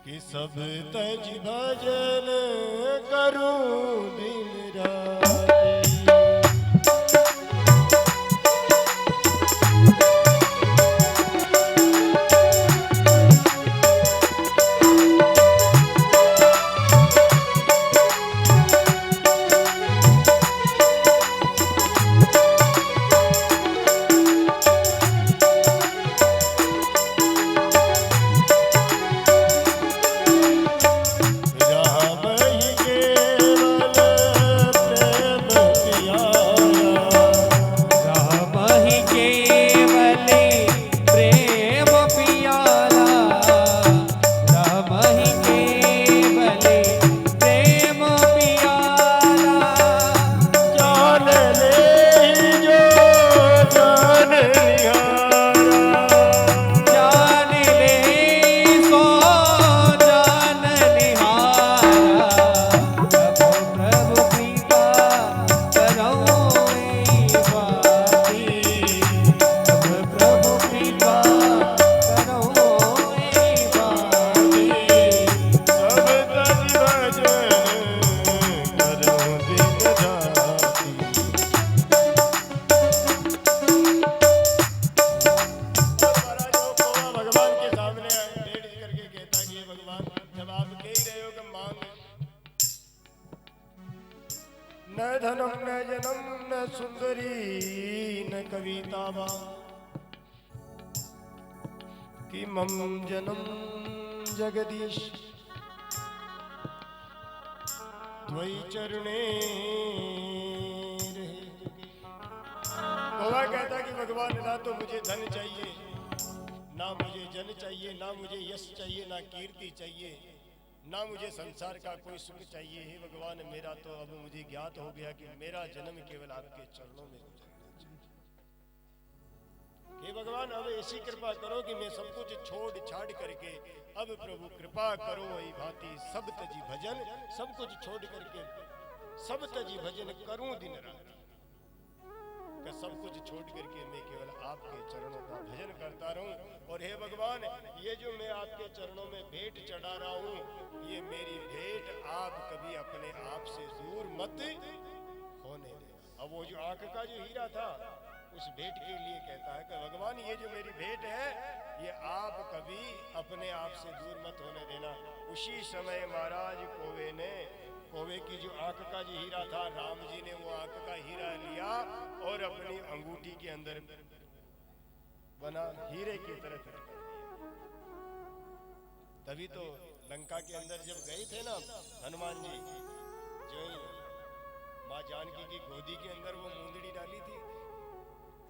कि सब तज भजन करूं दिन राति। न धनम न जनम न सुंदरी न कविता बा, कि मम जनम जगदीश द्वै चरणे रहे। कौवा कहता कि भगवान ना तो मुझे धन चाहिए, ना मुझे जन चाहिए, ना मुझे यश चाहिए, ना कीर्ति चाहिए, ना मुझे संसार का कोई सुख चाहिए। हे भगवान, मेरा तो अब मुझे ज्ञात हो गया कि मेरा जन्म केवल आपके चरणों में गुजरना चाहिए। हे भगवान, अब ऐसी कृपा करो कि मैं सब कुछ छोड़ छाड़ करके, अब प्रभु कृपा करो वही भांति सब तजी भजन, सब कुछ छोड़ करके सब तजी भजन करूं दिन रात, कि सब कुछ छोड़ करके मैं केवल आपके चरणों का भजन करता रहूं। और हे भगवान, ये जो मैं आपके चरणों में भेंट चढ़ा रहा हूं, ये मेरी भेंट आप कभी अपने आप से दूर मत होने दे। अब वो जो आंख का जो हीरा था, उस भेंट के लिए कहता है कि भगवान, ये जो मेरी भेंट है, ये आप कभी अपने आप से दूर मत होने देना। उसी समय महाराज कौवे की जो आंख का जो हीरा था, राम जी ने वो आंख का हीरा लिया और अपनी अंगूठी के अंदर बना हीरे की तरह फिट कर दिया। तभी तो लंका के अंदर जब गए थे ना हनुमान जी, जो माँ जानकी की गोदी के अंदर वो मूंदड़ी डाली थी,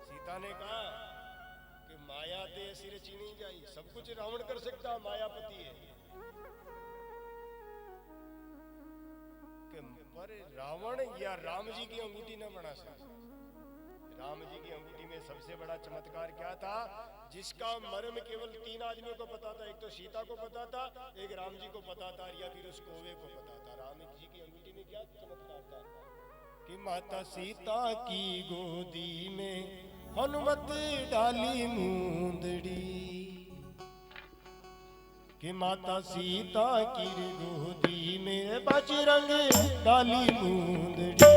सीता ने कहा कि माया ते सिर चीनी जाई, सब कुछ रावण कर सकता, मायापति है, कि पर रावण या राम जी की अंगूठी न बना सकता। राम जी की अंगूठी में सबसे बड़ा चमत्कार क्या था? जिसका मर्म केवल 3 आदमियों को पता था। एक तो सीता को पता था, एक राम जी को पता था, या फिर उस कौवे को पता था। राम जी की अंगूठी में क्या चमत्कार था कि माता सीता की गोदी में हनुमत डाली मूंदड़ी, कि माता सीता की गोदी में बजरंग डाली मूंदड़ी।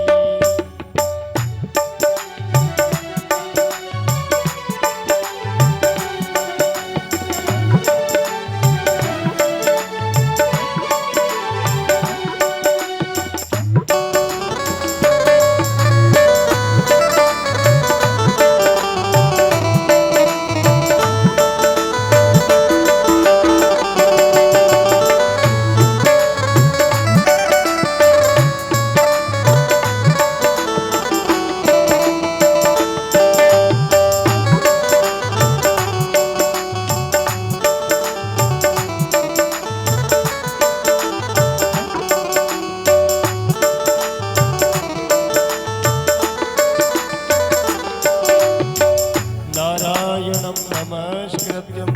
नारायणं नमस्कृत्यं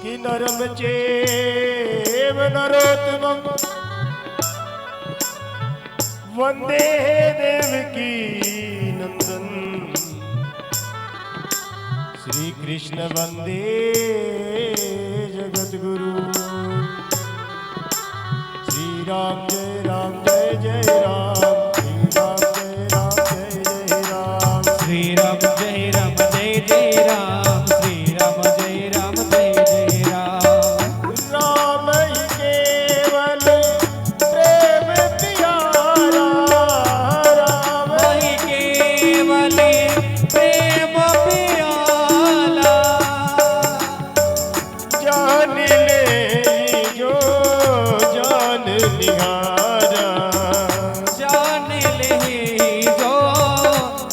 कि नरं चैव नरोत्तमं वन्दे देवकी नंदन। श्री कृष्ण वन्दे जगद्गुरु। श्री राम जय जय राम, श्री राम जय जय राम। श्री राम जय जय राम, श्री राम जय जय राम। राम ही केवल प्रेम प्यारा, राम ही केवल प्रेम प्याला। जान ले जो जान निहारा, जान ले जो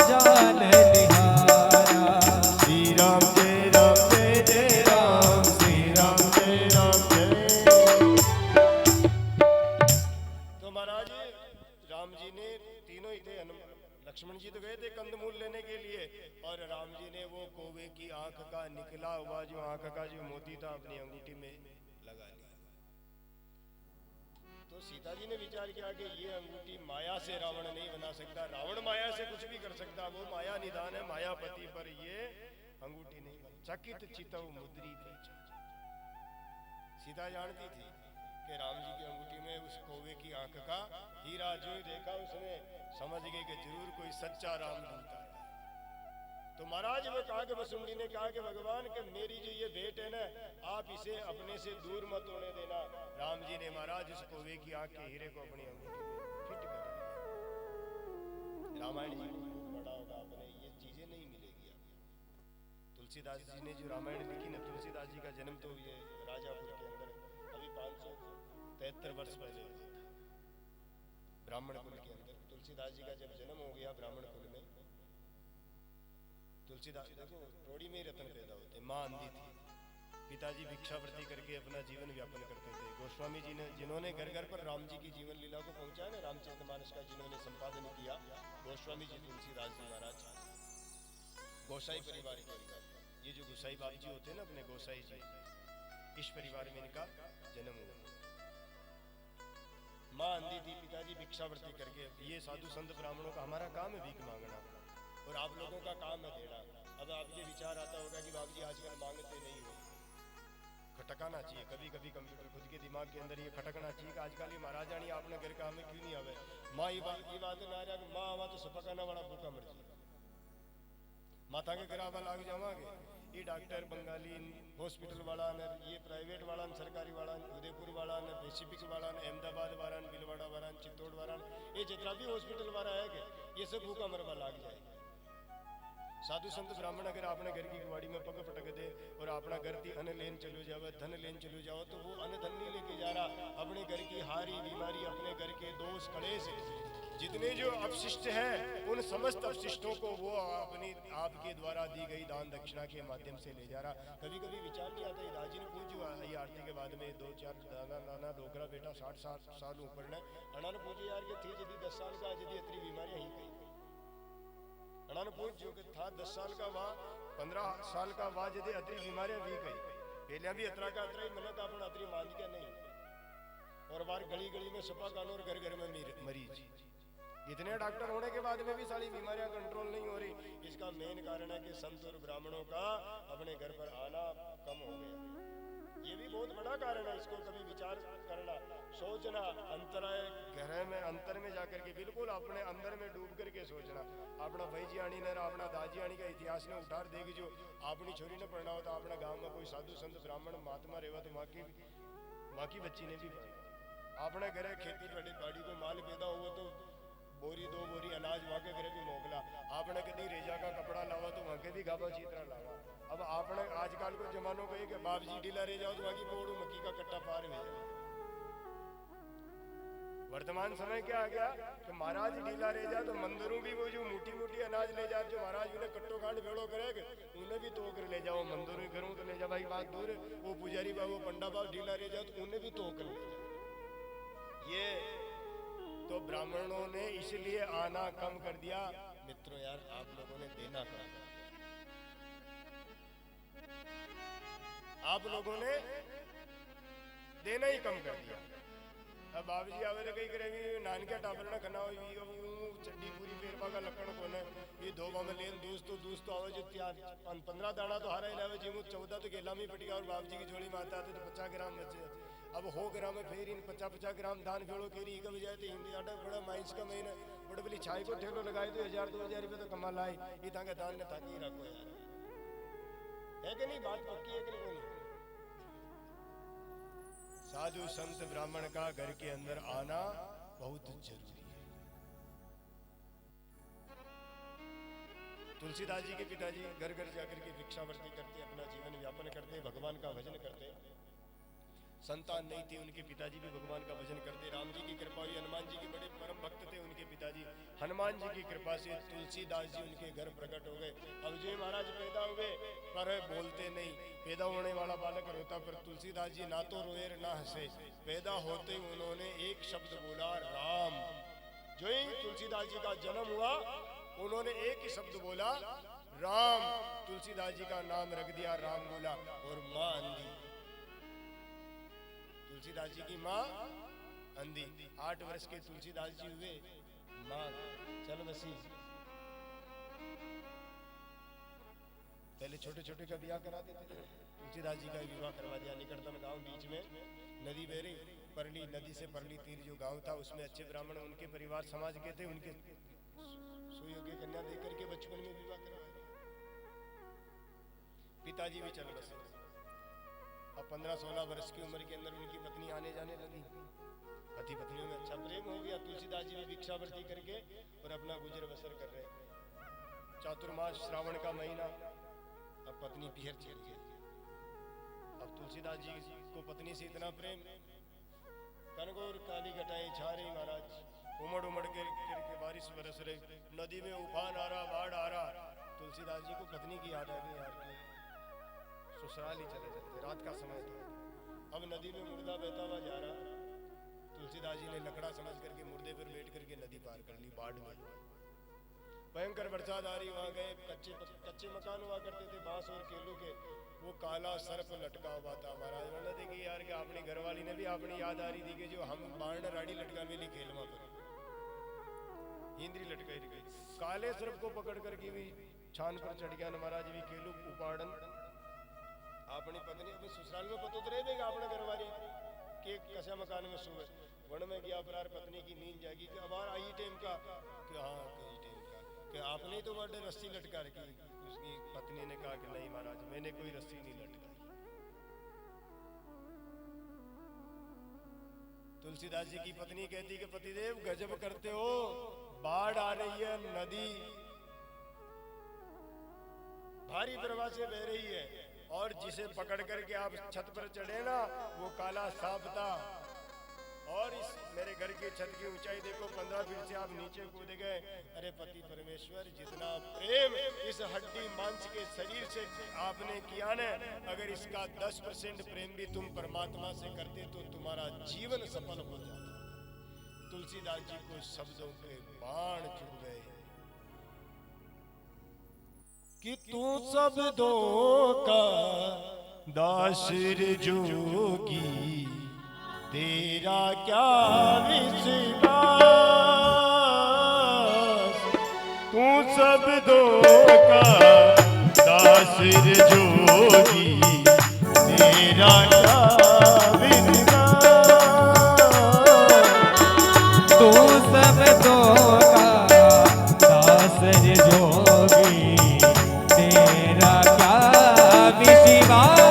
जान निहारा। श्री राम जय जय राम, श्री राम जय। तो महाराज राम जी ने तीनों ही थे, लक्ष्मण जी तो गए थे कंदमूल लेने के लिए, और राम जी ने वो कौवे की आंख का निकला हुआ जो आंख का जो मोती था अपनी अंगूठी में लगा लिया। तो सीता जी ने विचार किया कि ये अंगूठी माया से रावण नहीं बना सकता, रावण माया से कुछ भी कर सकता, वो माया निदान है मायापति, पर ये अंगूठी नहीं बन। चकित चितव मुद्री पीछा। सीता जानती थी कि राम जी की अंगूठी में उस कौवे की आंख का हीरा जो देखा उसने समझ गई कि जरूर कोई सच्चा रामदूत है। तो महाराज वो कहा कि वसुंधरा ने कहा कि भगवान कि मेरी जो ये भेंट है ना, आप इसे अपने से दूर मत होने देना। राम जी ने महाराज उस कौवे की आंख के हीरे को अपनी अंगूठी में फिट कर लिया। रामायण जी को खूब पढ़ा होगा आपने, ये चीजें नहीं मिलेगी आपको। तुलसीदास जी ने जो रामायण लिखी ना, तुलसीदास जी का जन्म तो ये राजापुर के अंदर अभी 573 वर्ष पहले हुआ था, ब्राह्मण कुल के अंदर। तुलसीदास जी का जब जन्म हो गया ब्राह्मण कुल में, तुलसीदास देखो रोड़ी में ही रत्न पैदा होते। माँ अंधी थी, पिताजी भिक्षावृत्ति करके अपना जीवन व्यापन करते थे। गोस्वामी जी ने जिन्होंने घर घर पर राम जी की जीवन लीला को पहुंचा ना, रामचरितमानस का जिन्होंने संपादन किया, गोस्वामी जी तुलसीदास जी महाराज गोसाई परिवार के अंदर। ये जो गोसाई बाप जी होते हैं ना अपने गोसाई जी, इस परिवार में इनका जन्म हुआ। माँ अंधी थी, पिताजी भिक्षावृत्ति करके। ये साधु संत ब्राह्मणों का हमारा काम है भीख मांगना, और आप लोगों का काम है देना। अब आपके विचार आता होगा कि बाबू जी आजकल मांगते नहीं हो, खटकाना चाहिए कभी कभी। कंप्यूटर खुद के दिमाग के अंदर ये खटकना चाहिए कि आजकल ये महाराजा नहीं आपने घर का हमें क्यों नहीं आवे। माँ ये बात ना रहा कि माँ आवा तो सपकाना वाला भूखा मर जाए, माथा के गिरावा लाग जावागे। ये डॉक्टर बंगाली हॉस्पिटल वाला ने, ये प्राइवेट वाला ने, सरकारी वाला ने, उदयपुर वाला ने, पैसिफिक वाला ने, अहमदाबाद वाला ने, भीलवाड़ा वाला ने, चित्तौड़ वाला ने, ये जितना भी हॉस्पिटल वाला है ये सब भूखा मरवा लाग जाए। साधु संत ब्राह्मण अगर आपने घर की गुवाड़ी में पग फटक दे और अपना घर की अन्न लेन चलो जाओ, धन लेन चलो जाओ, तो वो अन्न धन नहीं लेके जा रहा, अपने घर की हारी बीमारी, अपने घर के दोष कलेश, जितने जो अपशिष्ट है उन समस्त अपशिष्टों को वो अपनी आपके द्वारा दी गई दान दक्षिणा के माध्यम से ले जा रहा। कभी कभी विचार नहीं आता, राजी ने पूछो ये आरती के बाद में 2-4 दाना नाना डोकरा बेटा 60 साल ऊपर ने अना ने पूछे यार कि थी यदि 10 साल का यदि इतनी बीमारियां ही गई घणा ने पूछ जो कि था 10 साल का वा 15 साल का वा जदे अतरी बीमारियां भी गई पहले भी अतरा का अतरा ही मन का अपन अतरी मान के नहीं और बार गली गली में सपा कानून घर घर में मरीज इतने डॉक्टर होने के बाद में भी सारी बीमारियां कंट्रोल नहीं हो रही। इसका मेन कारण है कि संत और ब्राह्मणों का अपने घर पर आना कम हो गया। ये भी बहुत बड़ा कारण है। इसको कभी विचार करना सोचना अंतराय गहरे में अंतर में जाकर के बिल्कुल अपने अंदर में डूब करके सोचना। अपना भाई जी आनी ने अपना दाजी आनी का इतिहास ने उतार देगी जो अपनी छोरी ने पढ़ना होता अपना गाँव में कोई साधु संत ब्राह्मण महात्मा रेवा तो माँ की बच्ची ने भी पढ़ना। अपने घरे खेती बाड़ी को माल पैदा हुआ तो बोरी 2 बोरी अनाज वहाँ के घरे भी मोकला। आपने कभी रेजा का कपड़ा लावा तो वहाँ के भी गाबा चीतरा लावा। अब आपने आजकल को जमानों को कि बाप जी ढीला रह जाओ तो वहाँ की बोड़ू मक्की का कट्टा पार में जाओ। वर्तमान समय क्या आ गया कि महाराज ढीला रह जा तो मंदिरों भी वो जो मोटी मोटी अनाज ले जा जो महाराज उन्हें कट्टो कांड भेड़ो करेगा उन्हें भी तो कर ले जाओ। मंदिरों करूँ तो ले जा भाई बात दूर वो पुजारी बाबू पंडा बाबू ढीला रह जाओ तो उन्हें भी तो कर ले जाओ। ये तो ब्राह्मणों ने इसलिए आना कम कर दिया। मित्रों यार आप लोगों ने देना कम कर दिया। आप लोगों ने देना ही कम कर दिया। अब बाबू जी आवे तो कहीं करेंगे नान के टाबर ना खाना हो चड्डी पूरी पेरवा का लकड़ कोने ये 2 में लेन दोस्त आवे जो 15 दाना तो हारा इलावे जी 14 तो गेला में पटिया और बाबू जी की जोड़ी मारता तो 50 ग्राम बचे। अब हो ग्राम में फिर इन 50 ग्राम दान फेड़ो केरी कब जाए तो हिंदी आटा बड़ा माइंस का महीना बड़े बड़ी छाई को ठेलो लगाए तो 1000-2000 रुपये तो कमा लाए ये ताकि दान ने ताकि रखो यार है कि नहीं बात पक्की है कि नहीं। साधु संत ब्राह्मण का घर के अंदर आना बहुत जरूरी है। तुलसीदास जी के पिताजी घर घर जाकर के भिक्षावृत्ति करते अपना जीवन व्यापन करते भगवान का भजन करते। संतान नहीं थी उनके पिताजी भी भगवान का भजन करते। राम जी की कृपा हुई हनुमान जी के बड़े परम भक्त थे उनके पिताजी। हनुमान जी की कृपा से तुलसीदास जी उनके घर प्रकट हो गए। अब जी महाराज पैदा हुए पर बोलते नहीं। पैदा होने वाला बालक रोता पर तुलसीदास जी ना तो रोए ना हंसे। पैदा होते उन्होंने एक शब्द बोला राम। जो ही तुलसीदास जी का जन्म हुआ उन्होंने एक ही शब्द बोला राम। तुलसीदास जी का नाम रख दिया राम बोला और माँ अंधी। तुलसीदास जी की माँ अंधी। 8 वर्ष के तुलसीदास जी हुए माँ चल बसी। पहले छोटे छोटे का ब्याह करा देते थे। तुलसीदास जी का विवाह करवा दिया। निकटतम गांव बीच में नदी बह रही परली नदी से परली तीर जो गांव था उसमें अच्छे ब्राह्मण उनके परिवार समाज के थे। उनके सुयोग्य कन्या देकर के बचपन में विवाह करवाया। पिताजी भी चल बसे। अब 15-16 वर्ष की उम्र के अंदर उनकी पत्नी आने जाने लगी। पति पत्नियों में अच्छा प्रेम हो गया। तुलसीदास जी भी भिक्षावृत्ति करके और अपना गुजर बसर कर रहे। चातुर्मास श्रावण का महीना। अब पत्नी पीहर चल गई। अब तुलसीदास जी को पत्नी से इतना प्रेम कनगौर काली घटाई छा रही महाराज। उमड़ उमड़ के बारिश बरस रही। नदी में उफान आ रहा बाढ़ आ रहा। तुलसीदास जी को पत्नी की याद आ गई यार ससुराल ही चले जाते। रात का समय था। अब नदी में मुर्दा बहता हुआ जा रहा। तुलसीदास जी ने लकड़ा समझ करके मुर्दे पर बैठ करके नदी पार कर ली। बाढ़ में भयंकर बरसात आ रही। वहां गए कच्चे मकान हुआ करते थे बांस और केलों के। वो काला सर्प लटका हुआ था। महाराज बोला देखिए यार कि अपनी घरवाली ने भी अपनी याद आ रही थी कि जो हम बाण राड़ी लटका मिली खेलवा पर इंद्री लटकाई गई। काले सर्प को पकड़ करके भी छान पर चढ़ गया। महाराज भी केलू उपाड़न अपनी पत्नी अपने ससुराल में पता तो रह देगा अपने घरवाली के कसा मकान में सुबह वन में गया अपरार पत्नी की नींद जागी कि अब आई टाइम का कि हाँ कई टाइम का कि आपने तो बड़े रस्सी लटका रखी। उसकी पत्नी ने कहा कि नहीं महाराज मैंने कोई रस्सी नहीं लटकाई। तुलसीदास जी की पत्नी कहती कि पतिदेव गजब करते हो। बाढ़ आ रही है नदी भारी प्रवाह से बह रही है और जिसे पकड़ करके आप छत पर चढ़े ना वो काला सांप था। और इस मेरे घर की छत की ऊंचाई देखो 15 फीट से आप नीचे कूद गए। अरे पति परमेश्वर जितना प्रेम इस हड्डी मांस के शरीर से आपने किया न अगर इसका 10% प्रेम भी तुम परमात्मा से करते तो तुम्हारा जीवन सफल हो जाता। तुलसीदास जी को शब्दों के बाण चुभ गए। कि तू सब दो का दासर जोगी, तेरा क्या विश्वास। तू सब दो का दासर जोगी, तेरा क्या विश्वास। तू सब दो का दासर जोगी, तेरा क्या विश्वास।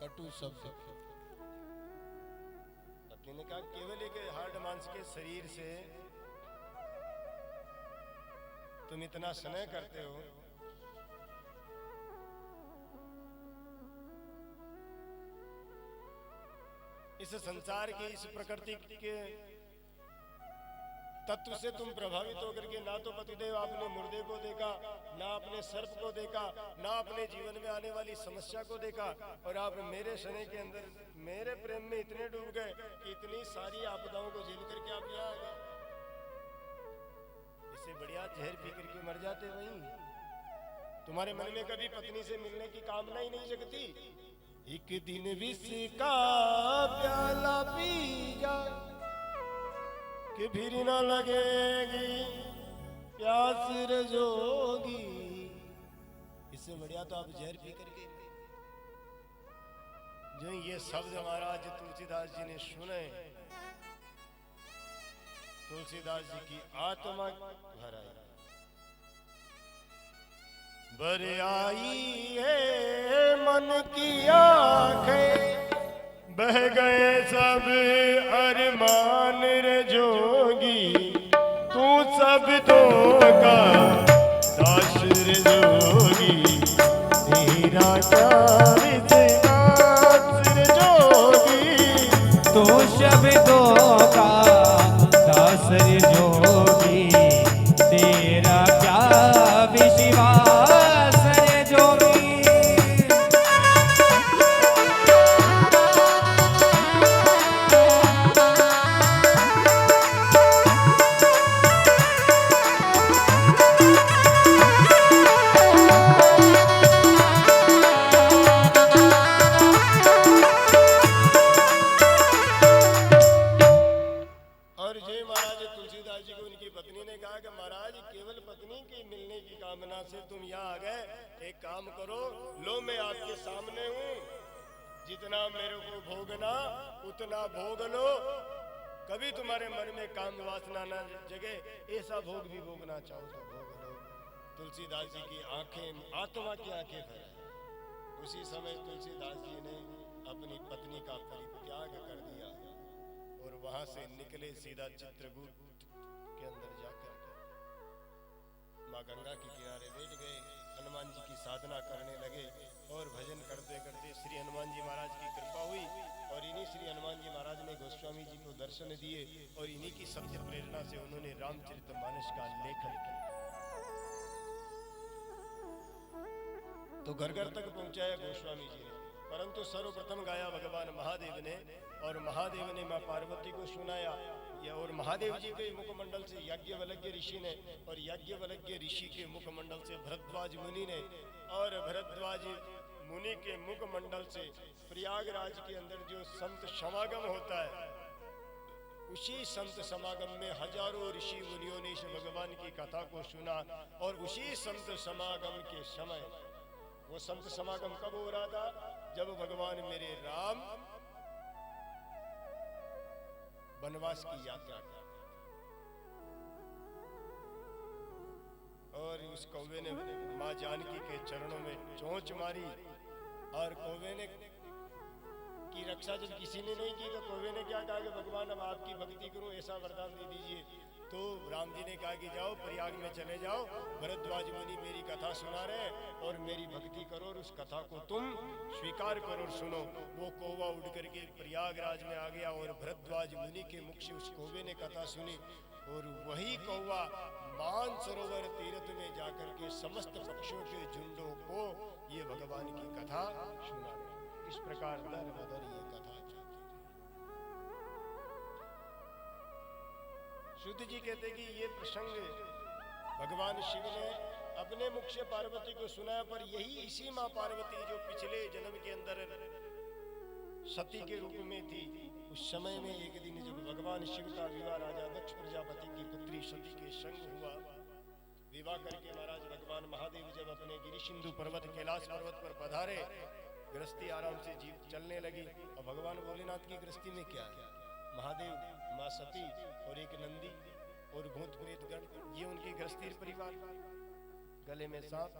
कटु शब्द। पत्नी ने कहा केवल एक हार्ड मांस के शरीर से तुम इतना स्नेह करते हो, इस संसार की इस प्रकृति के तत्व से तुम प्रभावित होकर के ना तो पतिदेव आपने मुर्दे को देखा, ना अपने सर्प को देखा, ना अपने जीवन में आने वाली समस्या को देखा, और आप मेरे शनि के अंदर मेरे प्रेम में इतने डूब गए कि इतनी सारी आपदाओं को झेल करके आप यहाँ आ गए। इससे बढ़िया जहर पी करके मर जाते। वहीं तुम्हारे मन में कभी पत्नी से मिलने की कामना ही नहीं जगती। एक दिन विष का प्याला पी जा कि फिर न लगेगी प्यास रजोगी। इससे बढ़िया तो आप जहर पी करके। जो ये शब्द महाराज तुलसीदास जी ने सुने, तुलसीदास जी की आत्मा भर आई। भर आई है मन की आंखें, बह गए सब अरमान रे जोगी, तू सब तो का दास रे जोगी, तेरा क्या विश्वास रे जोगी, तू शब्दों का दास रे जोगी, तेरा क्या विश्वास रे जोगी। और जय महाराज तुलसीदास जी को उनकी पत्नी ने कहा कि महाराज केवल पत्नी की मिलने की कामना से तुम यहाँ आ गए, एक काम करो, लो मैं आपके सामने हूँ, जितना मेरे को भोगना उतना भोग लो, कभी तुम्हारे मन में काम वासना न जगे, ऐसा भोग भी भोगना चाहो तो भोग लो। तुलसीदास जी की आंखें आत्मा की आंखें भर आई। उसी समय तुलसीदास जी ने अपनी पत्नी का परित्याग कर दिया और वहां से निकले सीधा चित्रकूट के अंदर जाकर माँ गंगा के किनारे बैठ गए, हनुमान जी की साधना करने लगे और भजन करते करते श्री हनुमान जी महाराज की कृपा हुई और इन्हीं श्री हनुमान जी महाराज ने गोस्वामी जी को दर्शन दिए और इन्हीं की सत्य प्रेरणा से उन्होंने रामचरितमानस का लेखन किया। तो घर घर तक पहुंचाया गोस्वामी जी ने, परंतु सर्वप्रथम गाया भगवान महादेव ने और महादेव ने मां पार्वती को सुनाया। और महादेव जी के मुखमंडल से याज्ञवल्क्य ऋषि ने और याज्ञवल्क्य ऋषि के मुखमंडल से भरद्वाज मुनि ने और भरद्वाज मुनि के मुखमंडल से प्रयागराज के अंदर जो संत समागम होता है, उसी संत समागम में हजारों ऋषि मुनियों ने इस भगवान की कथा को सुना। और उसी संत समागम के समय, वो संत समागम कब हो रहा था? जब भगवान मेरे राम वनवास की यात्रा कर, और उस कौवे ने मां जानकी के चरणों में चोंच मारी और कौवे ने की रक्षा जब किसी ने नहीं की तो कौवे ने क्या कहा कि भगवान अब आपकी भक्ति करूं, ऐसा वरदान दे दीजिए। तो राम जी ने कहा कि जाओ प्रयाग में चले जाओ, भरद्वाज मुनि मेरी कथा सुना रहे और मेरी भक्ति करो और उस कथा को तुम स्वीकार करो और सुनो। वो कौवा उड़ करके प्रयागराज में आ गया और भरद्वाज मुनि के मुख से उस कौवे ने कथा सुनी और वही कौवा मानसरोवर तीर्थ में जाकर के समस्त पक्षियों के झुंडों को ये भगवान की कथा सुना। इस प्रकार दर बदर ये कथा शुद्ध जी कहते कि ये प्रसंग भगवान शिव ने अपने मुख से पार्वती को सुनाया, पर यही इसी मां पार्वती जो पिछले जन्म के अंदर सती के रूप में थी, उस समय में एक दिन जब भगवान शिव का विवाह राजा दक्ष प्रजापति की पुत्री सती के संग हुआ, विवाह करके महाराज भगवान महादेव जब अपने गिरिसिंधु पर्वत कैलाश पर्वत पर पधारे, गृहस्थी आराम से चलने लगी। और भगवान भोलेनाथ की गृहस्थी में क्या है? महादेव, माँ सती और एक नंदी और भूत प्रेत गण, ये उनकी गृहस्थी परिवार। गले में सांप,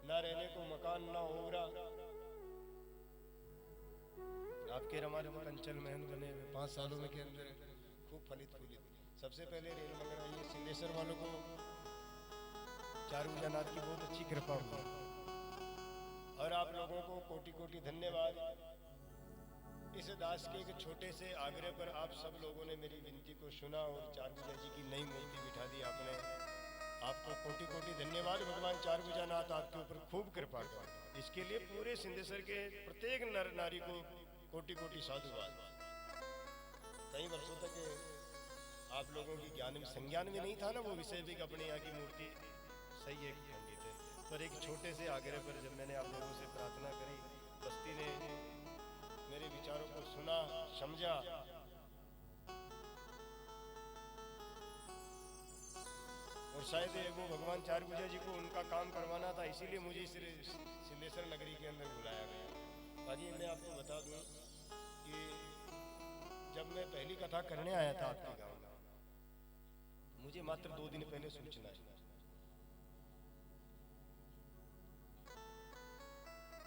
ना रहने को मकान, ना ओवरा। आपके रमानंद कंचल महल बने हुए 5 सालों में के अंदर खूब फलित फूलित। सबसे पहले रेल मंगल आई, सिंहेश्वर वालों को चारुजानाथ की बहुत अच्छी कृपा हुई और आप लोगों को कोटि कोटि धन्यवाद। इस दास के एक छोटे से आग्रह पर आप सब लोगों ने मेरी विनती को सुना और चारभुजा जी की नई मूर्ति बिठा दी आपने। आपको कोटि कोटि धन्यवाद। भगवान चारभुजानाथ आपके ऊपर खूब कृपा करें। इसके लिए पूरे सिंधेश्वर के प्रत्येक नर नारी को कोटि कोटि साधुवाद। कई वर्षों तक आप लोगों की ज्ञान में संज्ञान में नहीं था ना वो विषय भी कि अपने यहाँ की मूर्ति सही है खंडित है, पर एक छोटे से आग्रह पर जब मैंने आप लोगों से प्रार्थना करी, बस्ती ने मेरे विचारों को सुना समझा और शायद वो भगवान चारभुजा जी को उनका काम करवाना था, इसीलिए मुझे इस सिंधेश्वर नगरी के अंदर बुलाया गया। बाकी मैं आपको बता दूं कि जब मैं पहली कथा करने आया था आपके गांव में, मुझे मात्र 2 दिन पहले सूचना है।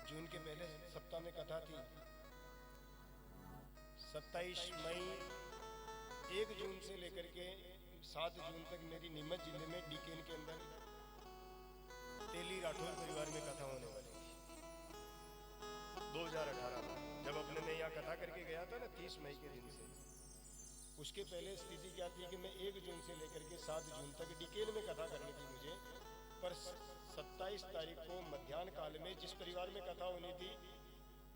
जून के पहले सप्ताह में कथा थी। 27 मई 1 जून से लेकर के 7 जून तक मेरी नीमच जिले में डीकेन के अंदर तेली राठौर परिवार में कथा होने वाली थी 2018 में। जब अपने ने यहाँ कथा करके गया था ना 30 मई के दिन से, उसके पहले स्थिति क्या थी कि मैं 1 जून से लेकर के 7 जून तक डीकेन में कथा करनी थी मुझे, पर 27 तारीख को मध्याह्न काल में जिस परिवार में कथा होनी थी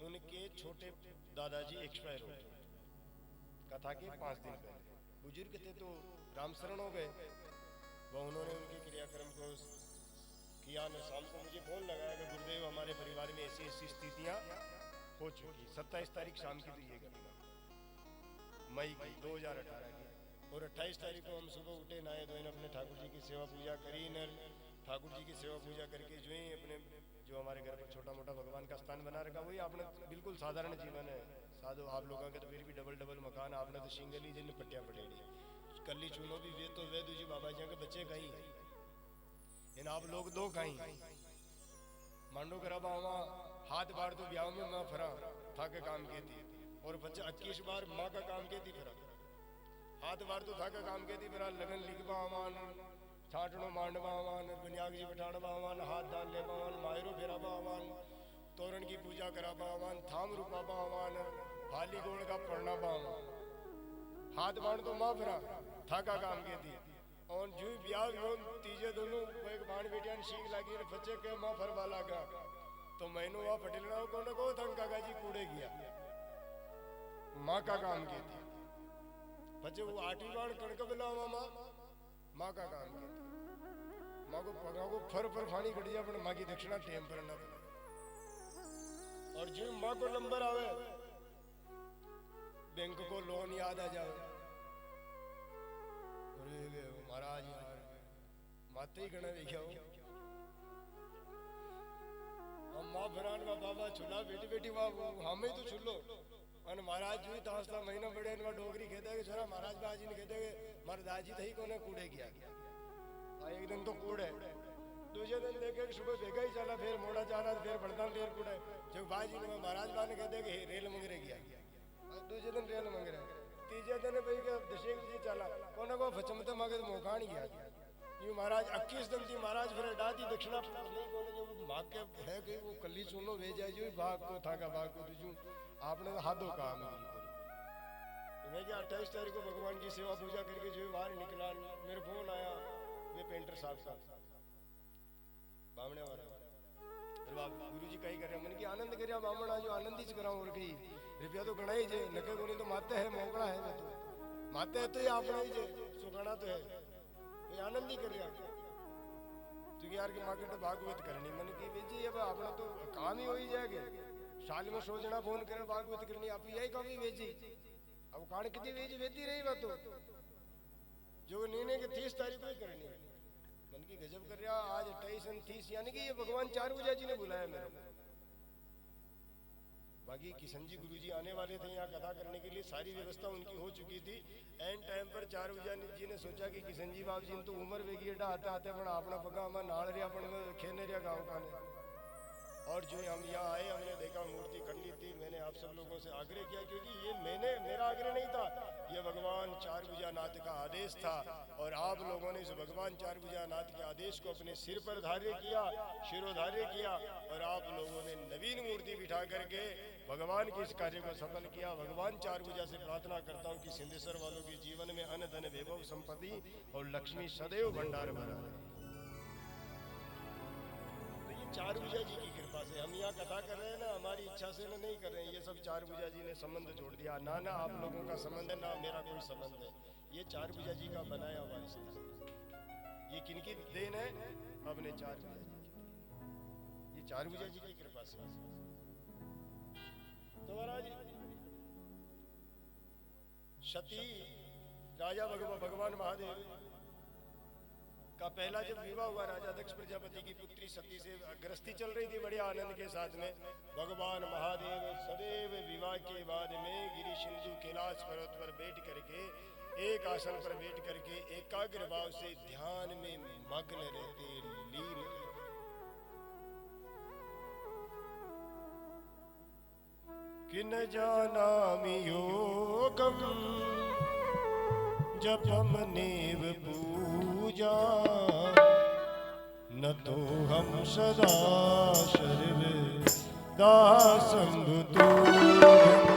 उनके छोटे दादाजी एक्सपायर हो गए कथा के 5 दिन पहले। बुजुर्ग थे तो राम शरण हो गए, वह उन्होंने उनके क्रियाक्रम को किया न। शाम को मुझे फोन लगाया कि गुरुदेव हमारे परिवार में ऐसी ऐसी स्थितियां हो चुकी। 27 तारीख शाम की तो ये घटना मई की 2018 की। और 28 तारीख को हम सुबह उठे, नहाए धोए, अपने ठाकुर जी की सेवा पूजा करी न। ठाकुर जी की सेवा पूजा करके जो ही अपने जो हमारे घर पर छोटा मोटा भगवान का स्थान बना रखा, वही आपने बिल्कुल साधारण जीवन है। साधु आप लोगों के तो फिर भी डबल डबल मकान, आपने तो सिंगल ही जिन पट्टियाँ पटेड़ी कल्ली चूनो भी वे तो वे दूजी बाबा जी के बच्चे कहीं इन आप लोग 2 कहीं मांडो करा बाबा हाथ बार तो ब्याह में मैं फरा था के काम के थी और बच्चे 21 बार माँ का काम के थी फरा हाथ बार तो था का काम के थी फरा लगन लिखवा अमान छाटनो मांडवा अमान बनियाग जी बिठाड़वा अमान हाथ दान ले अमान मायरो फेरावा अमान तोरण की पूजा करावा अमान थाम रूपावा अमान भाली गोड़ का पढ़ना बावन हाथ बाण तो माँ फरा था का काम के थी और जो ब्याह तीजे दोनों एक बाण बेटियां सीख लगी बच्चे के माँ फर वाला का तो मैनू वहाँ पटेलना को थंग काका जी कूड़े गया माँ का काम की थी बच्चे वो 8वीं बाण कणक बिला माँ का काम की थी। माँ को पगा को फर फानी कट जाए अपने माँ की दक्षिणा टेम पर न और जो माँ को नंबर आवे बैंक को लोन याद आ जाए महाराज यार माते ही गणा देखा हम माँ भरान वा बाबा छुला बेटी बेटी वाह हमें तो छुलो और महाराज जी दास्ता महीना बड़े इनका डोगरी कहते हैं छोरा महाराज बाजी ने कहते हैं मारे दाजी थी कोने कूड़े किया एक दिन तो कूड़े दूसरे दिन देखे सुबह भेगा ही चला फिर मोड़ा चला फिर बड़दान फिर कूड़े जब बाजी ने महाराज बा ने कहते कि रेल मंगरे गया दूसरे दिन रेल मंगरे तीजे दिन भाई के दशेक जी चला कोने को फचमते मगे मौका नहीं गया ये महाराज 21 दिन थी महाराज फिर डाती दक्षिणा माँ के है कि वो कली सुनो वे जाए जो भाग को था का भाग को तुझू आपने तो हाथों काम मैं क्या 28 तारीख को भगवान की सेवा पूजा करके जो बाहर निकला मेरे फोन आया वे पेंटर साहब का बामणे वाला गुरु जी कही कर रहे मन की आनंद कर बामण जो आनंद ही करा और कही रुपया तो गणा ही जे नके को नहीं तो माते है मोकड़ा है तो माते है तो ये आपने ही जे सुखाना तो है ये आनंद ही कर रहा क्योंकि यार की मार्केट भागवत करनी मन की बेजी अब अपना तो काम ही हो ही जाएगा साल में 100 जना फोन करे भागवत करनी आप यही कभी बेची अब कान कितनी बेची बेची रही बात तो जो निर्णय के 30 तारीख को ही करनी मन की गजब कर रहा आज 28 और 30 यानी कि ये भगवान चारभुजा जी ने बुलाया मेरे बाकी किशन जी गुरु जी आने वाले थे यहाँ कथा करने के लिए सारी व्यवस्था उनकी हो चुकी थी एंड टाइम पर चारभुजा जी ने सोचा कि किशन जी बाबू जी तो उम्र वेगी एडा आते आते पण अपना पगा हम नाल रिया पण खेने रिया गाँव का ने और जो हम यहाँ आए हमने देखा मूर्ति खंडित थी मैंने आप सब लोगों से आग्रह किया क्योंकि ये मेरा आग्रह नहीं था ये भगवान चारभुजानाथ का आदेश था और आप लोगों ने इस भगवान चारभुजानाथ के आदेश को अपने सिर पर धार्य किया शिरोधार्य किया और आप लोगों ने नवीन मूर्ति बिठा करके भगवान के इस कार्य को सफल किया। भगवान चार भुजा से प्रार्थना करता हूँ कि सिंधेश्वर वालों के जीवन में अन्न धन वैभव संपत्ति और लक्ष्मी सदैव भंडार भरा रहे। तो ये चार भुजा जी की कृपा से हम यहाँ कथा कर रहे हैं ना, हमारी इच्छा से ना नहीं कर रहे हैं। ये सब चार भुजा जी ने संबंध जोड़ दिया। ना ना आप लोगों का संबंध है, ना मेरा कोई संबंध है। ये चार भुजा जी का बनाया हुआ रिश्ता। ये किनकी देन है? अपने चार भुजा जी की। ये चार भुजा जी की कृपा से। तो महाराज सती राजा भगवान महादेव का पहला जब विवाह हुआ, राजा दक्ष प्रजापति की पुत्री सती से गृहस्थी चल रही थी बड़े आनंद के साथ में। भगवान महादेव सदैव विवाह के बाद में गिरि सिंधु कैलाश पर्वत पर बैठ करके, एक आसन पर बैठ करके एकाग्र भाव से ध्यान में मग्न रहते, लीन रहते। कि न जानामि योगम जपम नेव पूजा, न तो हम सदा सर्वदा संभुतोऽहम्।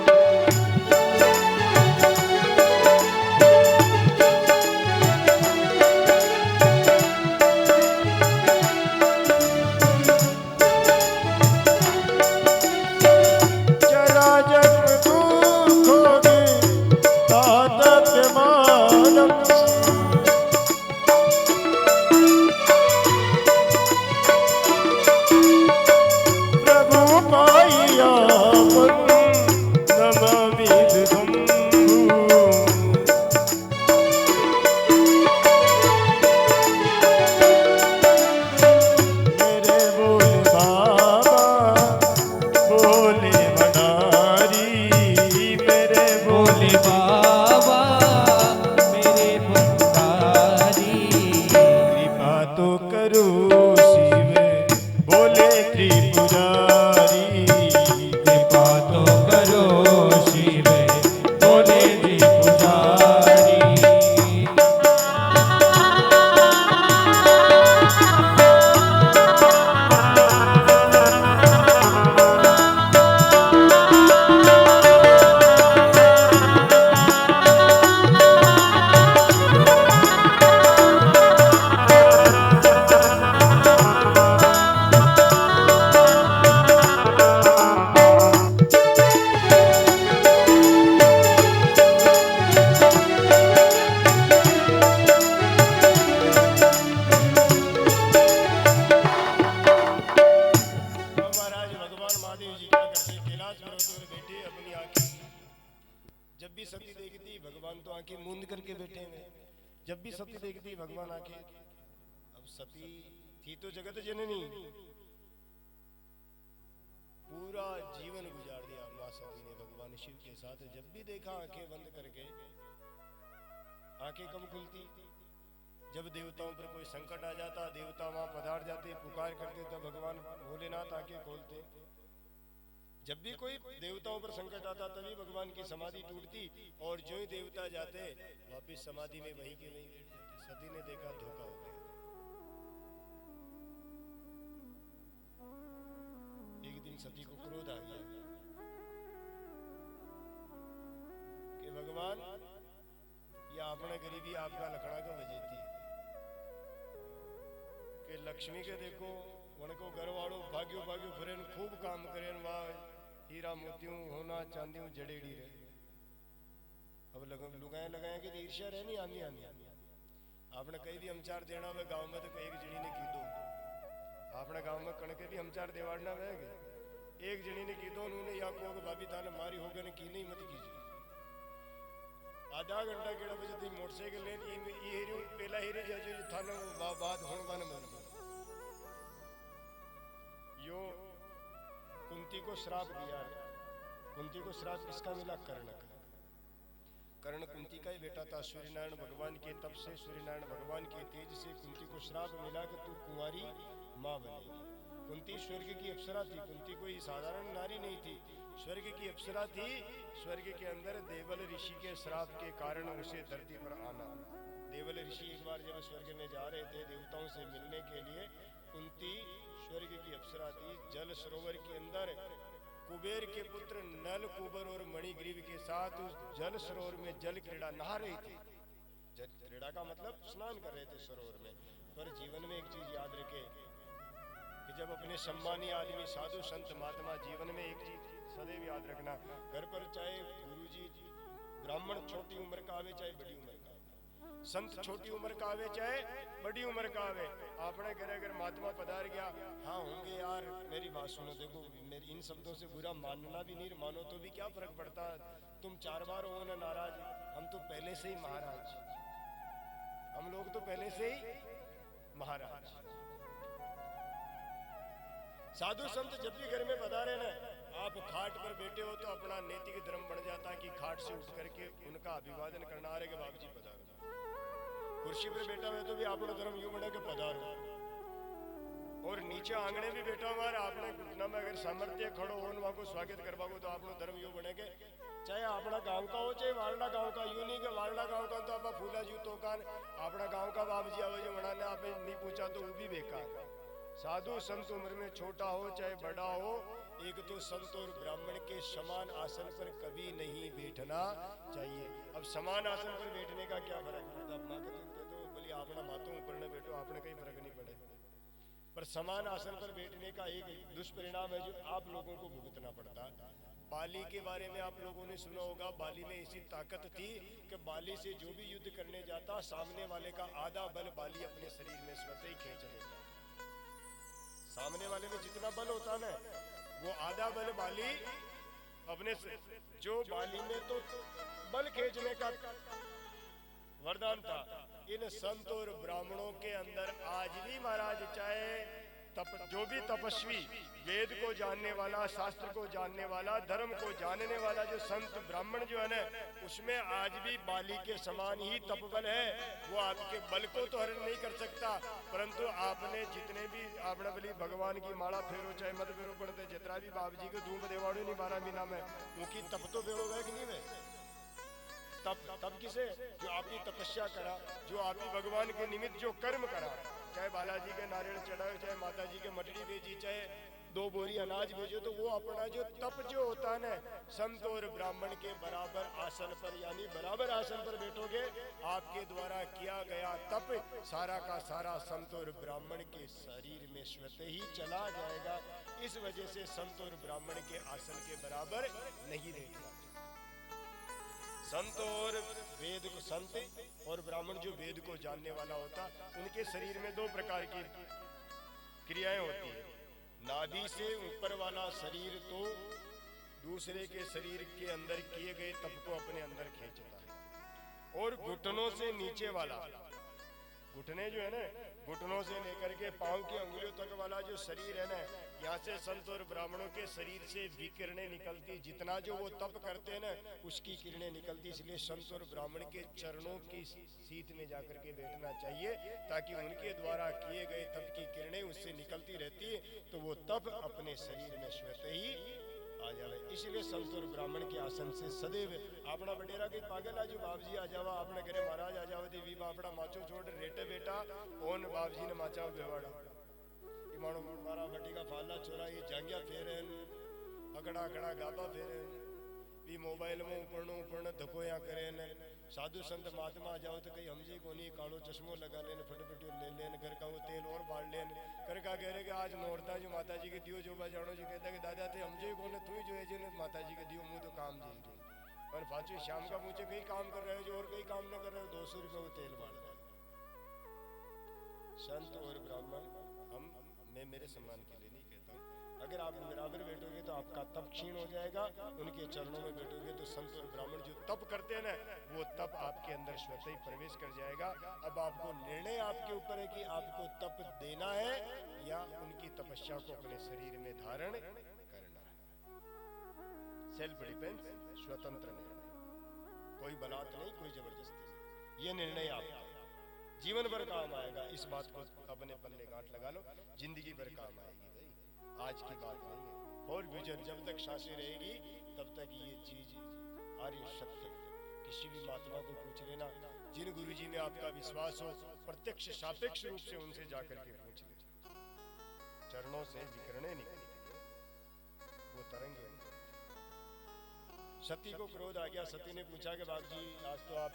जब भी सती देखती भगवान आके, अब सती थी तो जगत जननी, पूरा जीवन गुजार दिया माँ सती ने भगवान शिव के साथ। जब भी देखा आंखें बंद करके, आंखें कब खुलती? जब देवताओं पर कोई संकट आ जाता, देवता वहां पधार जाते, पुकार करते, तब भगवान भोलेनाथ आंखें खोलते। जब भी कोई देवताओं पर संकट आता तभी भगवान की समाधि टूटती, और जो ही देवता जाते वापिस समाधि में वहीं के वहीं बैठ जाते। सती ने देखा धोखा हो गया। एक दिन सती को क्रोध आ गया कि भगवान या अपने गरीबी आपका लखड़ा का वजह थी कि लक्ष्मी के देखो उनको घर वालों भाग्यो भाग्यो फिर खूब काम करें, वाह हीरा मोतियों होना चांदियों जड़ेड़ी रहे। अब लुगाए लगाए कि ईर्ष्या रहनी आंधी आंधी। आपने कहीं भी हमचार देना हुआ गांव में तो एक जनी ने की दो, आपने गांव में कणके भी हमचार देवाड़ना रह गए, एक जनी ने की दो, उन्होंने या को भाभी थाने मारी होगा ने की नहीं मत कीजिए। आधा घंटा केड़ा बजे थी मोटरसाइकिल लेन ये हेरी पहला हेरी जाजो थाने बात होने वाले मर यो कुंती को श्राप दिया। कुंती को श्राप किसका मिला? कर्ण का। कर्ण कुंती का ही बेटा था। सूर्यनारायण भगवान के तप से, सूर्यनारायण भगवान के तेज से कुंती को श्राप मिला कि तू कुंवारी माँ बनेगी। कुंती स्वर्ग की अप्सरा थी। कुंती कोई साधारण नारी नहीं थी, स्वर्ग की अप्सरा थी। स्वर्ग के अंदर देवल ऋषि के श्राप के कारण उसे धरती पर आना। देवल ऋषि एक बार जब स्वर्ग में जा रहे थे देवताओं से मिलने के लिए, कुंती स्वर्ग की अप्सरा थी। जल सरोवर के अंदर कुबेर के पुत्र नल कुबर और मणिग्रीव के साथ उस जल सरोवर में जल क्रीड़ा नहा रही थी। जल क्रीड़ा का मतलब स्नान कर रहे थे सरोवर में। पर जीवन में एक चीज याद रखे कि जब अपने सम्मानीय आदमी साधु संत महात्मा, जीवन में एक चीज सदैव याद रखना, घर पर चाहे गुरुजी ब्राह्मण छोटी उम्र का आवे चाहे बड़ी उम्र का, संत छोटी उम्र का आवे चाहे बड़ी उम्र का आवे, अपने घर अगर महात्मा पधार गया, हाँ होंगे यार, मेरी बात सुनो, देखो मेरी इन शब्दों से बुरा मानना भी नहीं, मानो तो भी क्या फर्क पड़ता, तुम 4 बार हो ना नाराज, हम तो पहले से ही महाराज, हम लोग तो पहले से ही महाराज। साधु संत जब भी घर में पधारे ना, आप खाट पर बैठे हो तो अपना नैतिक धर्म बन जाता है कि खाट से उठ करके उनका अभिवादन करना, आ रहे कि बाबू जी पधारो। कुर्सी पर बैठा हुआ तो भी अपना धर्म यूं बने के पधारो, और नीचे आंगने भी बैठा हुआ है, आपने घुटना में अगर सामर्थ्य खड़ो हो वहां को स्वागत करवाओ तो अपना धर्म यूं बने के, चाहे अपना गांव का हो चाहे वारला गांव का, यूं नहीं कि वारला गांव का तो आप फूला जूतों का, अपना गांव का बाबू जी आवाज बनाने आपने नहीं पूछा तो वो भी बेकार। साधु संत उम्र में छोटा हो चाहे बड़ा हो, एक तो संत और ब्राह्मण के समान आसन पर कभी नहीं बैठना चाहिए। अब समान आसन पर बैठने का क्या फर्क पड़ता, अपना तो बोली अपना मातों ऊपर न बैठो, आपने कहीं फर्क नहीं पड़े, पर समान आसन पर बैठने का एक दुष्परिणाम है जो आप लोगों को भुगतना पड़ता। बाली के बारे में आप लोगों ने सुना होगा, बाली में ऐसी ताकत थी कि बाली से जो भी युद्ध करने जाता, सामने वाले का आधा बल बाली अपने शरीर में स्वतः ही खींच लेता। सामने वाले में जितना बल होता ना, वो आधा बल बाली अपने से, जो बाली में तो बल खींचने का वरदान था, इन संत और ब्राह्मणों के अंदर आज भी महाराज चाहे जो भी तपस्वी, वेद को जानने वाला, शास्त्र को जानने वाला, धर्म को जानने वाला जो संत ब्राह्मण जो है ना, उसमें आज भी बाली के समान ही तपबल है। वो आपके बल को तो हरण नहीं कर सकता, परंतु आपने जितने भी आपने बोली भगवान की माला फेरो चाहे मत फेरो, पड़ते जितना भी बाबू जी को धूप देवाड़ो नहीं 12 महीना में, उनकी तप तो फेरो है कि नहीं है? तब किसे? जो आपकी तपस्या करा, जो आपकी भगवान के निमित्त जो कर्म करा, चाहे बालाजी के नारियल चढ़ाए, चाहे माता जी के मटरी भेजी, चाहे 2 बोरी अनाज भेजो, तो वो अपना जो तप जो होता है ना, संत और ब्राह्मण के बराबर आसन पर, यानी बराबर आसन पर बैठोगे, आपके द्वारा किया गया तप सारा का सारा संत और ब्राह्मण के शरीर में स्वतः ही चला जाएगा। इस वजह से संत और ब्राह्मण के आसन के बराबर नहीं रहता। संत और वेद को, संत और ब्राह्मण जो वेद को जानने वाला होता, उनके शरीर में 2 प्रकार की क्रियाएं होती है। नाभि से ऊपर वाला शरीर तो दूसरे के शरीर के अंदर किए गए तप को अपने अंदर खींचता है, और घुटनों से नीचे वाला, घुटने जो है ना, घुटनों से लेकर के पांव की अंगुलियों तक वाला जो शरीर है ना, यहाँ से संत और ब्राह्मणों के शरीर से विकिरणें निकलती, जितना जो वो तप करते हैं ना, उसकी किरणें निकलती। इसलिए संत और ब्राह्मण के चरणों की सीट में जाकर के बैठना चाहिए, ताकि उनके द्वारा किए गए तप की किरणें उससे निकलती रहती है, तो वो तप अपने शरीर में स्वतः ही आ जावे। इसलिए संत और ब्राह्मण के आसन से सदैव अपना बडेरा के पागल आज बाबजी आ जावा, अपने घरे महाराज आ जावा, देवी अपना माचो छोड़ रेटे बेटा ओन बाबजी ने माचा बेवाड़ा, मानो मारा बटी का फाला छोरा, ये जांगिया फेरन, अकड़ा अकड़ा गाबा फेरन, भी मोबाइल में ऊपर धकोया करें। साधु संत महात्मा आ जाओ तो कहीं हमजे को नहीं, कालो चश्मो लगा लेन, फटफटी ले लेन, घर का वो तेल और बाढ़ लेन, कर का कह रहे कि आज नोड़ता जो माता जी के दियो जो जानो जी कहता कि दादा थे हमजे को तू ही जो है जो माता जी के दियो मुँह तो काम जी जो, और फाचू शाम का पूछे कहीं काम कर रहे हो जो और कहीं काम न कर रहे हो, 200 रुपये वो तेल बाढ़ रहे। संत और ब्राह्मण मैं मेरे सम्मान के लिए नहीं कहता हूँ, अगर आप बराबर बैठोगे तो आपका तप क्षीण हो जाएगा, उनके चरणों में बैठोगे तो संत और ब्राह्मण जो तप करते हैं ना, वो तप आपके अंदर स्वतः ही प्रवेश कर जाएगा। अब आपको निर्णय आपके ऊपर है कि आपको तप देना है या उनकी तपस्या को अपने शरीर में धारण करना है। सेल्फ डिफेंस, स्वतंत्र निर्णय, कोई बलात् नहीं, कोई जबरदस्ती नहीं, ये निर्णय आपका जीवन भर काम आएगा। इस बात को अपने पल्ले गांठ लगा लो, जिंदगी भर काम आएगी भाई, आज की बात नहीं है। और गुजर जब तक सांसें रहेगी तब तक ये चीज आर्य सत्य। किसी भी महात्मा को पूछ लेना, जिन गुरुजी में आपका विश्वास हो, प्रत्यक्ष सापेक्ष रूप से उनसे जाकर के पूछ लेना, चरणों से विकिरणें निकलती है, वो तरंगे सती को क्रोध आ गया। सती ने पूछा कि बाप जी आज तो आप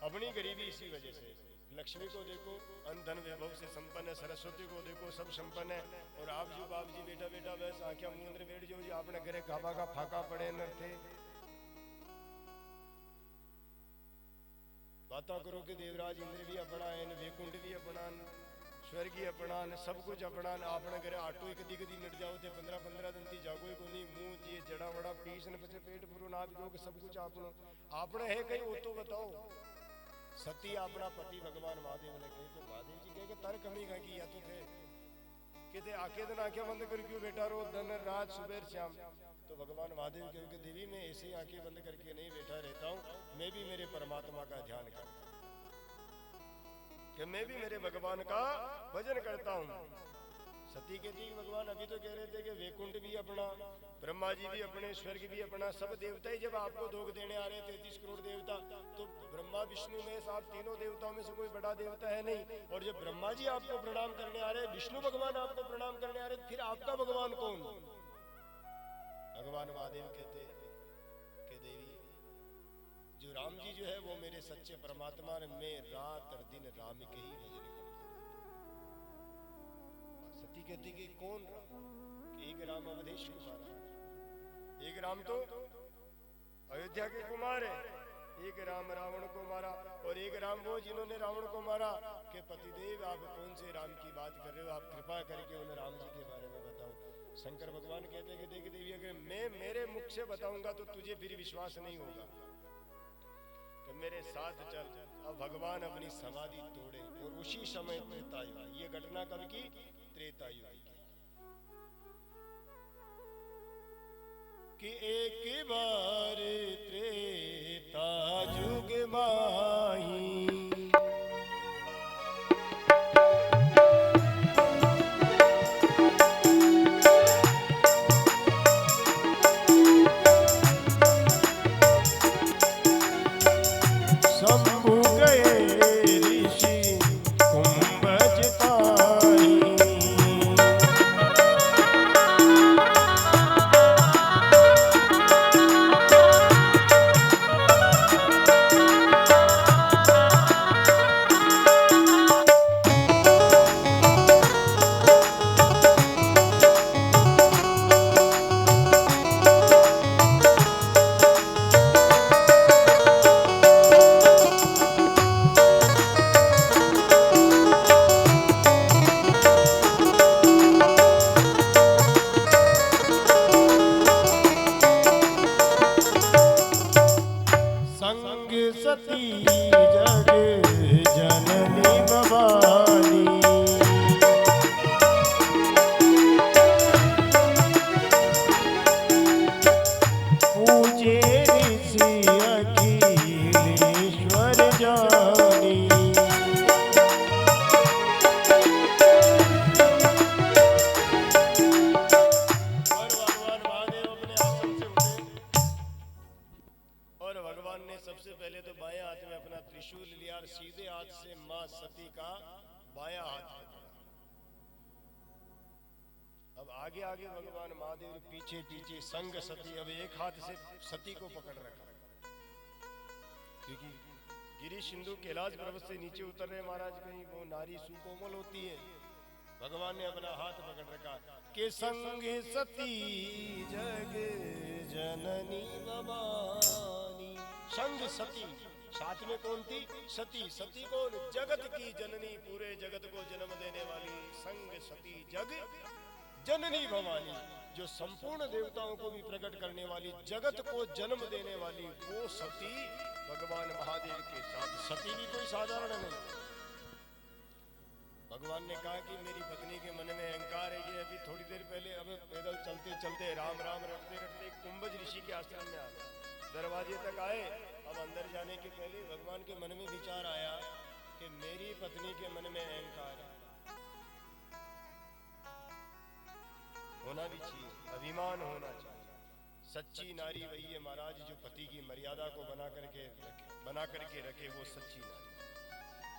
अपनी गरीबी इसी वजह से, लक्ष्मी को देखो अन्न धन वैभव से संपन्न है, सरस्वती को देखो सब संपन्न है, और आप जो बाप जी बेटा बेटा बस आंखें मुंह बैठ जो आपने घरे गाबा का फाका पड़े न थे। बाता करो कि देवराज इंद्र भी अपना है, वैकुंठ भी अपना, स्वर्ग ही अपना, सब कुछ अपना। आपने घरे आटो ही कदी कदी नट जाओ थे 15-15 दिन थी जागो ही कोनी, मुंह ये जड़ा वड़ा पीस ने पीछे पेट पूरो नाप दो कि सब कुछ आपने है कहीं वो तो बताओ। सती अपना पति भगवान महादेव ने कहे तो महादेव जी कहे कि तार कमी कहा कि या तो थे कहते आके दिन आंखें बंद कर क्यों बैठा रो दिन रात सुबह शाम। तो भगवान महादेव कहे कि देवी मैं ऐसे ही आंखें बंद करके नहीं बैठा रहता हूँ, मैं भी मेरे परमात्मा का ध्यान करता हूँ, कि मैं भी मेरे भगवान का भजन करता हूँ। सती कहती भगवान अभी तो कह रहे थे कि वैकुंठ भी अपना, ब्रह्मा जी भी अपने, स्वर्ग भी अपना, सब देवता ही जब आपको धोख देने आ रहे 33 करोड़ देवता, तो ब्रह्मा विष्णु महेश आप तीनों देवताओं में से कोई बड़ा देवता है नहीं। और जब ब्रह्मा जी आपको प्रणाम करने आ रहे, विष्णु भगवान आपको प्रणाम करने आ रहे, फिर आपका भगवान कौन? भगवान महादेव कहते कि देवी जो राम जी जो है वो मेरे सच्चे परमात्मा, मैं रात और दिन राम के ही भजन करता। सती कहती कि कौन राम? कि एक राम अवधेश कुमार, एक राम तो अयोध्या के कुमार है, एक राम रावण को मारा, और एक राम वो जिन्होंने रावण को मारा। कि पतिदेव आप कौन से राम की बात कर रहे हो? आप कृपा करके उन राम जी के बारे में बताओ। शंकर भगवान कहते हैं कि देख देवी अगर मैं मेरे मुख से बताऊंगा तो तुझे फिर विश्वास नहीं होगा, तो मेरे साथ चल। अब भगवान अपनी समाधि तोड़े और उसी समय त्रेता युग, ये घटना कब की? त्रेता युग की। कि एक बार त्रेता युग माही, संग सती। अब एक हाथ से सती को पकड़ रखा, क्योंकि गिरी सिंधु कैलाश पर्वत से नीचे उतर रहे महाराज, कहीं वो नारी सुकोमल होती है। भगवान ने अपना हाथ पकड़ रखा के संग सती जग जननी भवानी। संग सती, साथ में कौन थी? सती। सती कौन? जगत की जननी, पूरे जगत को जन्म देने वाली। संग सती जग जननी भवानी, जो संपूर्ण देवताओं को भी प्रकट करने वाली, जगत को जन्म देने वाली वो सती भगवान महादेव के साथ। सती भी कोई साधारण नहीं। भगवान ने कहा कि मेरी पत्नी के मन में अहंकार है। ये अभी थोड़ी देर पहले अब पैदल चलते चलते राम राम रटते रटते कुंभज ऋषि के आश्रम में आ गए, दरवाजे तक आए। अब अंदर जाने के पहले भगवान के मन में विचार आया कि मेरी पत्नी के मन में अहंकार है, होना भी चाहिए, अभिमान होना चाहिए। सच्ची नारी वही है महाराज जो पति की मर्यादा को बना करके रखे, वो सच्ची नारी।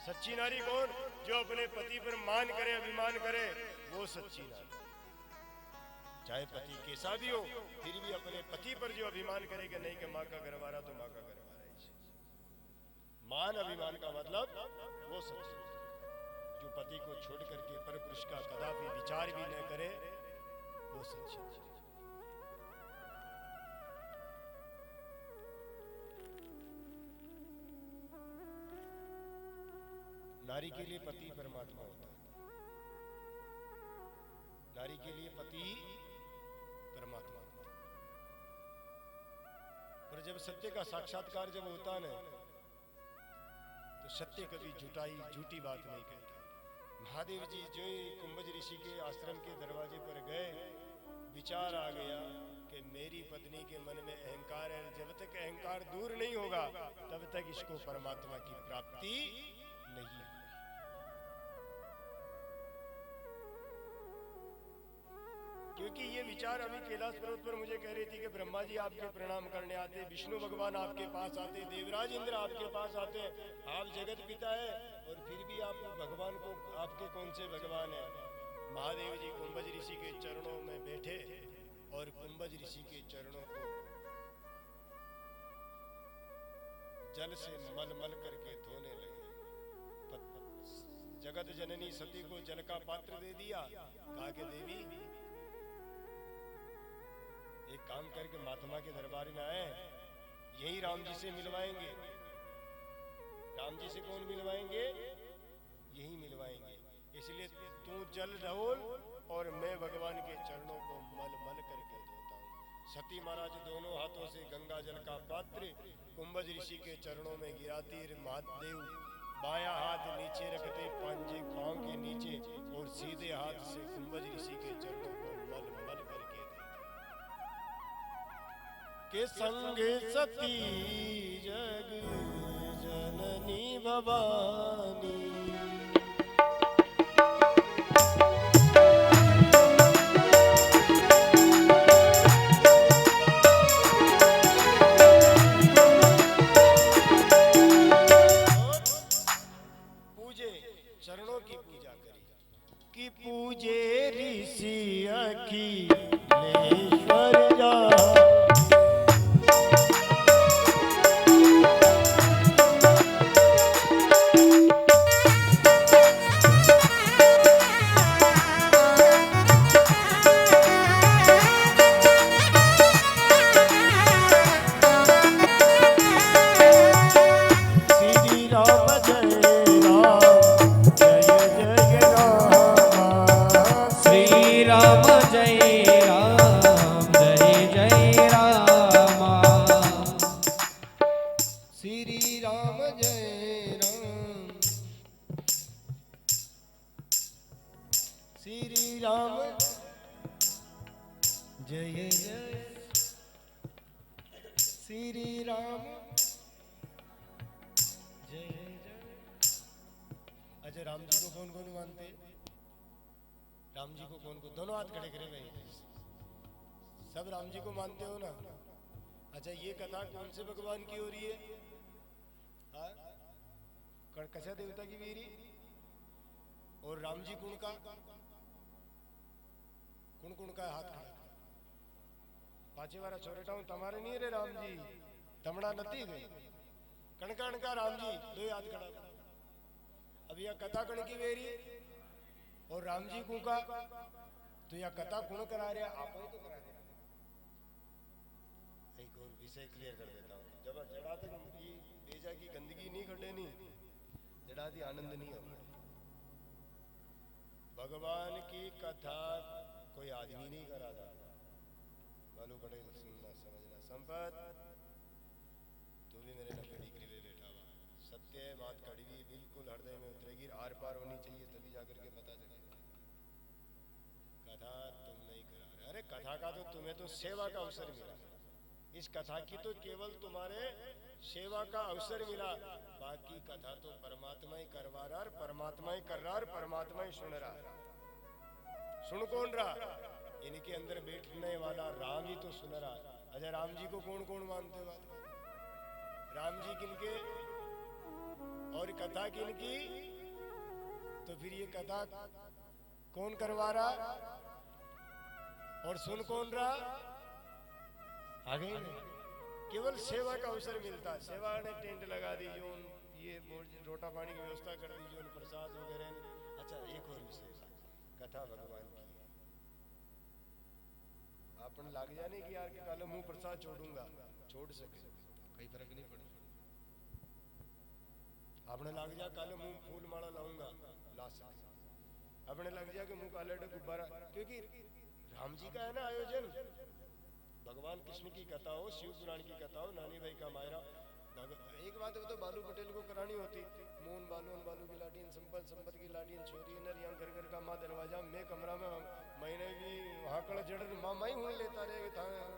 सच्ची नारी कौन? जो अपने पति पर मान करे, अभिमान करे, वो सच्ची नारी। चाहे पति कैसा भी हो, फिर भी अपने पति पर जो अभिमान करेगा नहीं कि माँ का घरवाला तो माँ का घरवाला है। मान अभिमान का मतलब वो सच्ची जो पति को छोड़ करके पर पुरुष का कदापि विचार भी न करे, वो सच्ची। नारी के लिए पति परमात्मा होता है, नारी के लिए पति परमात्मा होता है। पर जब सत्य का साक्षात्कार जब होता है तो सत्य कभी झूठी बात नहीं कहता। महादेव जी जो ही कुंभज ऋषि के आश्रम के दरवाजे पर गए, विचार आ गया कि मेरी पत्नी के मन में अहंकार है, जब तक अहंकार दूर नहीं होगा तब तक इसको परमात्मा की प्राप्ति नहीं होगी। क्योंकि ये विचार अभी कैलाश पर्वत पर मुझे कह रही थी कि ब्रह्मा जी आपके प्रणाम करने आते, विष्णु भगवान आपके पास आते, देवराज इंद्र आपके पास आते, आप जगत पिता है और फिर भी आप भगवान को, आपके कौन से भगवान है? महादेव जी कुंभज ऋषि के चरणों में बैठे और कुंभज ऋषि के चरणों को जल से मल करके धोने लगे। जगत जननी सती को जल का पात्र दे दिया, कहा कि देवी एक काम करके महात्मा के दरबार में आए, यही राम जी से मिलवाएंगे। राम जी से कौन मिलवाएंगे? यही मिलवाएंगे। इसलिए तू जल ढोल और मैं भगवान के चरणों को मल करके धोता हूँ। सती महाराज दोनों हाथों से गंगा जल का पात्र कुंभज ऋषि के चरणों में गिराती, महादेव बाया हाथ नीचे रखते पंजे पांव के नीचे और सीधे हाथ से कुंभज ऋषि के चरणों को मल करके के संग सती जग जननी भवानी। पूजे चरणों की पूजा करी कि पूजे ऋषि अखिलेश्वर जा। सब राम जी को मानते हो ना? अच्छा, ये कथा कौन से भगवान की हो रही है? कड़कसा देवता की वीरी और राम जी कुण का हाथ खड़ा पाचे वाला छोरेटा हूं तुम्हारे नहीं रे राम जी तमड़ा नती गई कणकण का राम जी दो हाथ खड़ा। अब यह कथा कण की वेरी और राम जी कुण का, तो यह कथा कुण करा रहे आप ही तो करा रहे। एक और विषय क्लियर कर देता हूँ, जब जड़ा तक की बेजा की गंदगी नहीं घटे नहीं जड़ा थी आनंद नहीं होगा। भगवान की कथा कोई आदमी नहीं करा था, बालू पटेल सुनना समझना। संपत तू भी मेरे 90 डिग्री पे बैठा हुआ, सत्य बात कड़वी बिल्कुल हृदय में उतरेगी, आर पार होनी चाहिए तभी जाकर के पता चलेगा। कथा तुम नहीं करा रहे, अरे कथा का तो तुम्हें तो सेवा का अवसर मिला, इस कथा की तो केवल तुम्हारे सेवा का अवसर मिला, बाकी कथा तो परमात्मा ही करवा रहा, परमात्मा ही कर रहा, परमात्मा ही सुन रहा। सुन कौन रहा? इनके अंदर बैठने वाला राम ही तो सुन रहा। अच्छा, राम जी को कौन कौन मानते हो? राम जी किनके और कथा किनकी? तो फिर ये कथा कौन करवा रहा और सुन कौन रहा? आ गई ना? केवल सेवा का अवसर मिलता है। सेवा ने टेंट लगा दी, जो ये रोटा पानी की व्यवस्था कर दी, जो प्रसाद वगैरह। अच्छा, एक और विशेष कथा भगवान की है। आपने लग जाने की यार कि कल मुंह प्रसाद छोड़ूंगा, छोड़ सके, कोई फर्क नहीं पड़ेगा। आपने लग जा कल मुंह फूल माला लाऊंगा, ला सके। आपने लग जा कि मुंह काले गुब्बारा, क्योंकि राम जी का है ना आयोजन। भगवान कृष्ण की कथा हो, शिव पुराण की कथा हो, नानी भाई का मायरा। एक बात है तो बालू पटेल को करानी होती, मोहन बालू की लाठी, संपत की लाठी, छोरी नर यहाँ घर घर का माँ दरवाजा में कमरा में महीने भी वहाँ कड़ जड़ माँ माई हूँ लेता रहे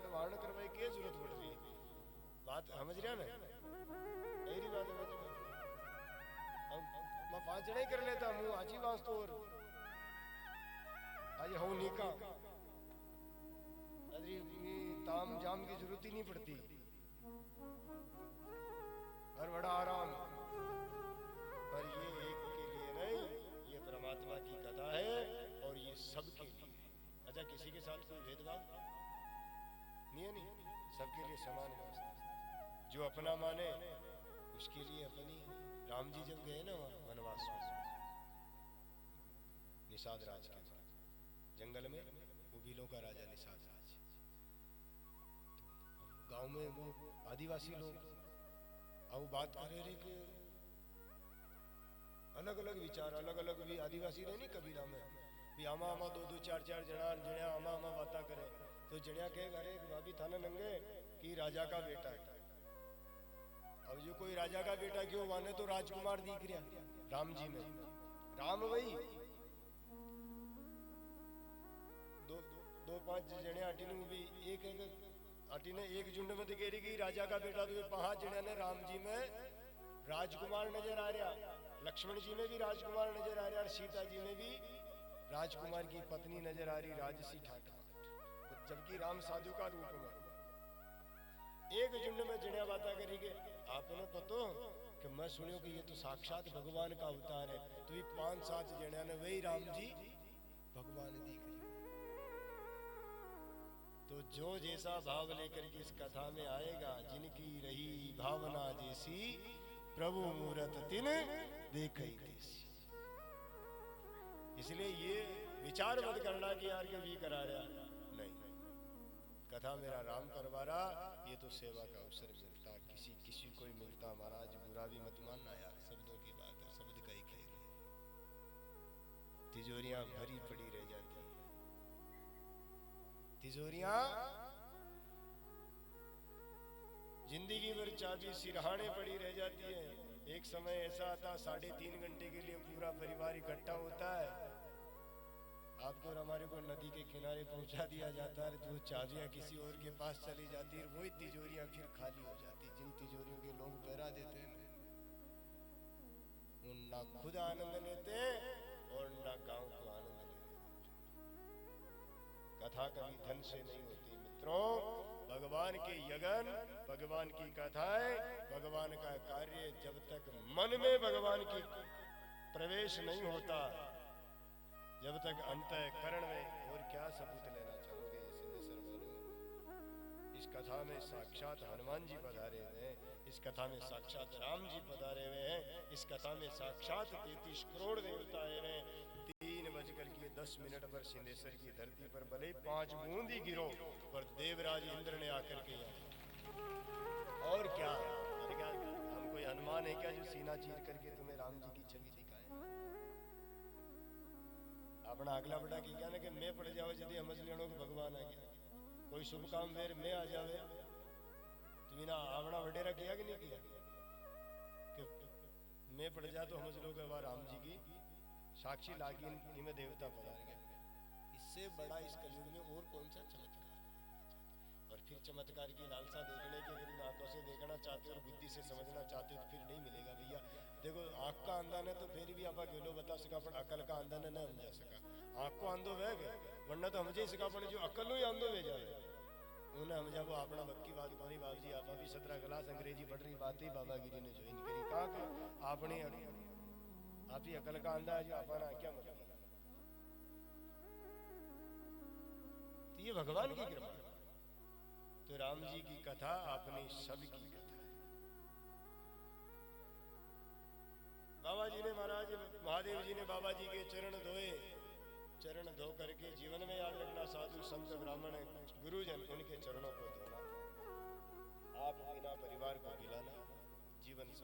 वहां करवाई की जरूरत पड़ रही। बात समझ रहा ना? यही बात है। मैं 5 जने कर लेता हूँ आजी वास्तव और आज हूँ निका अरे ताम जाम की जरूरत ही नहीं पड़ती और बड़ा आराम। पर ये एक के लिए नहीं, ये परमात्मा की कथा है और ये सबके लिए। अच्छा, किसी के साथ कोई भेदभाव नहीं है, नहीं, सबके लिए समान व्यवस्था। जो अपना माने उसके लिए अपनी। राम जी जब गए ना वनवास में, निषाद राज के जंगल में, वो भीलों का राजा निषाद राज, गांव में वो आदिवासी लोग अब बात कर रहे कि अलग अलग विचार, अलग अलग भी आदिवासी रहे नहीं कबीला में भी आमा आमा 2 4 जना जणिया आमा आमा बातें करे। तो जणिया कहे अरे भाभी थाने नंगे कि राजा का बेटा है। अब जो कोई राजा का बेटा क्यों माने तो राजकुमार दिख रहा राम जी में। राम वही दो 5 जने आटी ने भी एक आटी ने एक झुंड में दिखे रही कि राजा का बेटा। तो 5 जने ने राम जी में राजकुमार नजर आ रहा, लक्ष्मण जी में भी राजकुमार नजर आ रहा और सीता जी में भी राजकुमार की पत्नी नजर आ रही, राजसी ठाठ। जबकि राम साधु का रूप में एक झुंड में जड़िया बातें करेंगे। आपने पतो कि मैं सुनियो कि ये तो साक्षात भगवान का अवतार है। तो ये 5-7 जड़िया ने वही राम जी भगवान दिख रही। तो जो जैसा भाव लेकर के इस कथा में आएगा, जिनकी रही भावना जैसी प्रभु मूरत तिन देखई तैसी। इसलिए ये विचार मत करना कि यार कभी करा रहा नहीं, कथा मेरा राम करवा रहा, ये तो सेवा का अवसर मिलता, किसी को ही मिलता। महाराज बुरा भी मत मानना यार, शब्दों की बात है, शब्द का ही खेल है। तिजोरियां भरी पड़ी रह जाती है, तिजोरियां जिंदगी भर चाबी सिरहाने पड़ी रह जाती है। एक समय ऐसा आता 3.5 घंटे के लिए पूरा परिवार इकट्ठा होता है, आपको और हमारे को नदी के किनारे पहुंचा दिया जाता है, तो चाबियां किसी और के पास चली जाती है, वही तिजोरियां फिर खाली हो जाती। जिन तिजोरियों के लोग पहरा देते हैं उन ना खुद आनंद लेते और ना गांव को आनंद लेते। कथा कभी धन से नहीं होती मित्रों, भगवान के यज्ञ, भगवान की कथाएं, भगवान का कार्य, जब तक मन में भगवान की प्रवेश नहीं होता, जब तक अंतःकरण में। और क्या सबूत लेना चाहोगे सिद्धेश्वर बोलो? इस कथा में साक्षात हनुमान जी पधारे हुए हैं, इस कथा में साक्षात राम जी पधारे हुए हैं, इस कथा में साक्षात 33 करोड़ देवता आए हैं। 3:10 पर सिद्धेश्वर की धरती पर भले 5 बूंद ही गिरो, पर देवराज इंद्र ने आकर के और क्या, हम कोई हनुमान है क्या जो सीना चीर करके तुम्हें राम जी की छवि दिखाए? अपना अगला बड़ा की क्या ना कि मैं पड़ जाओ यदि समझ लेनो कि भगवान आ गया। कोई शुभ काम वेर में आ जावे तो बिना आवड़ा वडेरा किया कि नहीं किया कि मैं पड़ जा तो समझ लो कि वह राम जी की साक्षी लागी, इनमें देवता पधार गया। इससे बड़ा इस कलयुग में और कौन सा चमत्कार? और फिर चमत्कार की लालसा देखने के लिए आंखों से देखना चाहते हो और बुद्धि से समझना चाहते हो तो फिर नहीं मिलेगा भैया। देखो आंख का अंधन है तो फिर भी आप गेलो बता सका, पर अकल का अंधन है ना समझा सका। आंख को अंधो वह गए, वरना तो समझे सका, पर जो अकल ही अंधो वे जाए उन्हें समझा वो अपना वक्की बात कोनी। बाबू जी आप भी 17 क्लास अंग्रेजी पढ़ रही बात ही बाबा गिरी ने ज्वाइन करी, कहा आपने आप ही अकल का अंधा है जो अपना क्या मतलब। तो ये भगवान की कृपा है। तो राम जी की कथा अपनी सबकी कथा है। बाबा जी ने महाराज महादेव जी ने बाबा जी के चरण धोए, चरण धो करके जीवन में याद रखना, साधु संत ब्राह्मण गुरुजन उनके चरणों को धोना, आप बिना परिवार को खिलाना, जीवन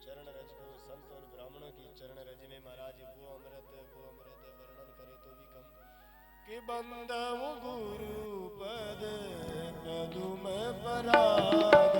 चरण रज को संत और ब्राह्मणों की चरण रज में महाराज वो अमृत वर्णन करे तो भी कम कि बंदव गुरु पद पदुम पराग।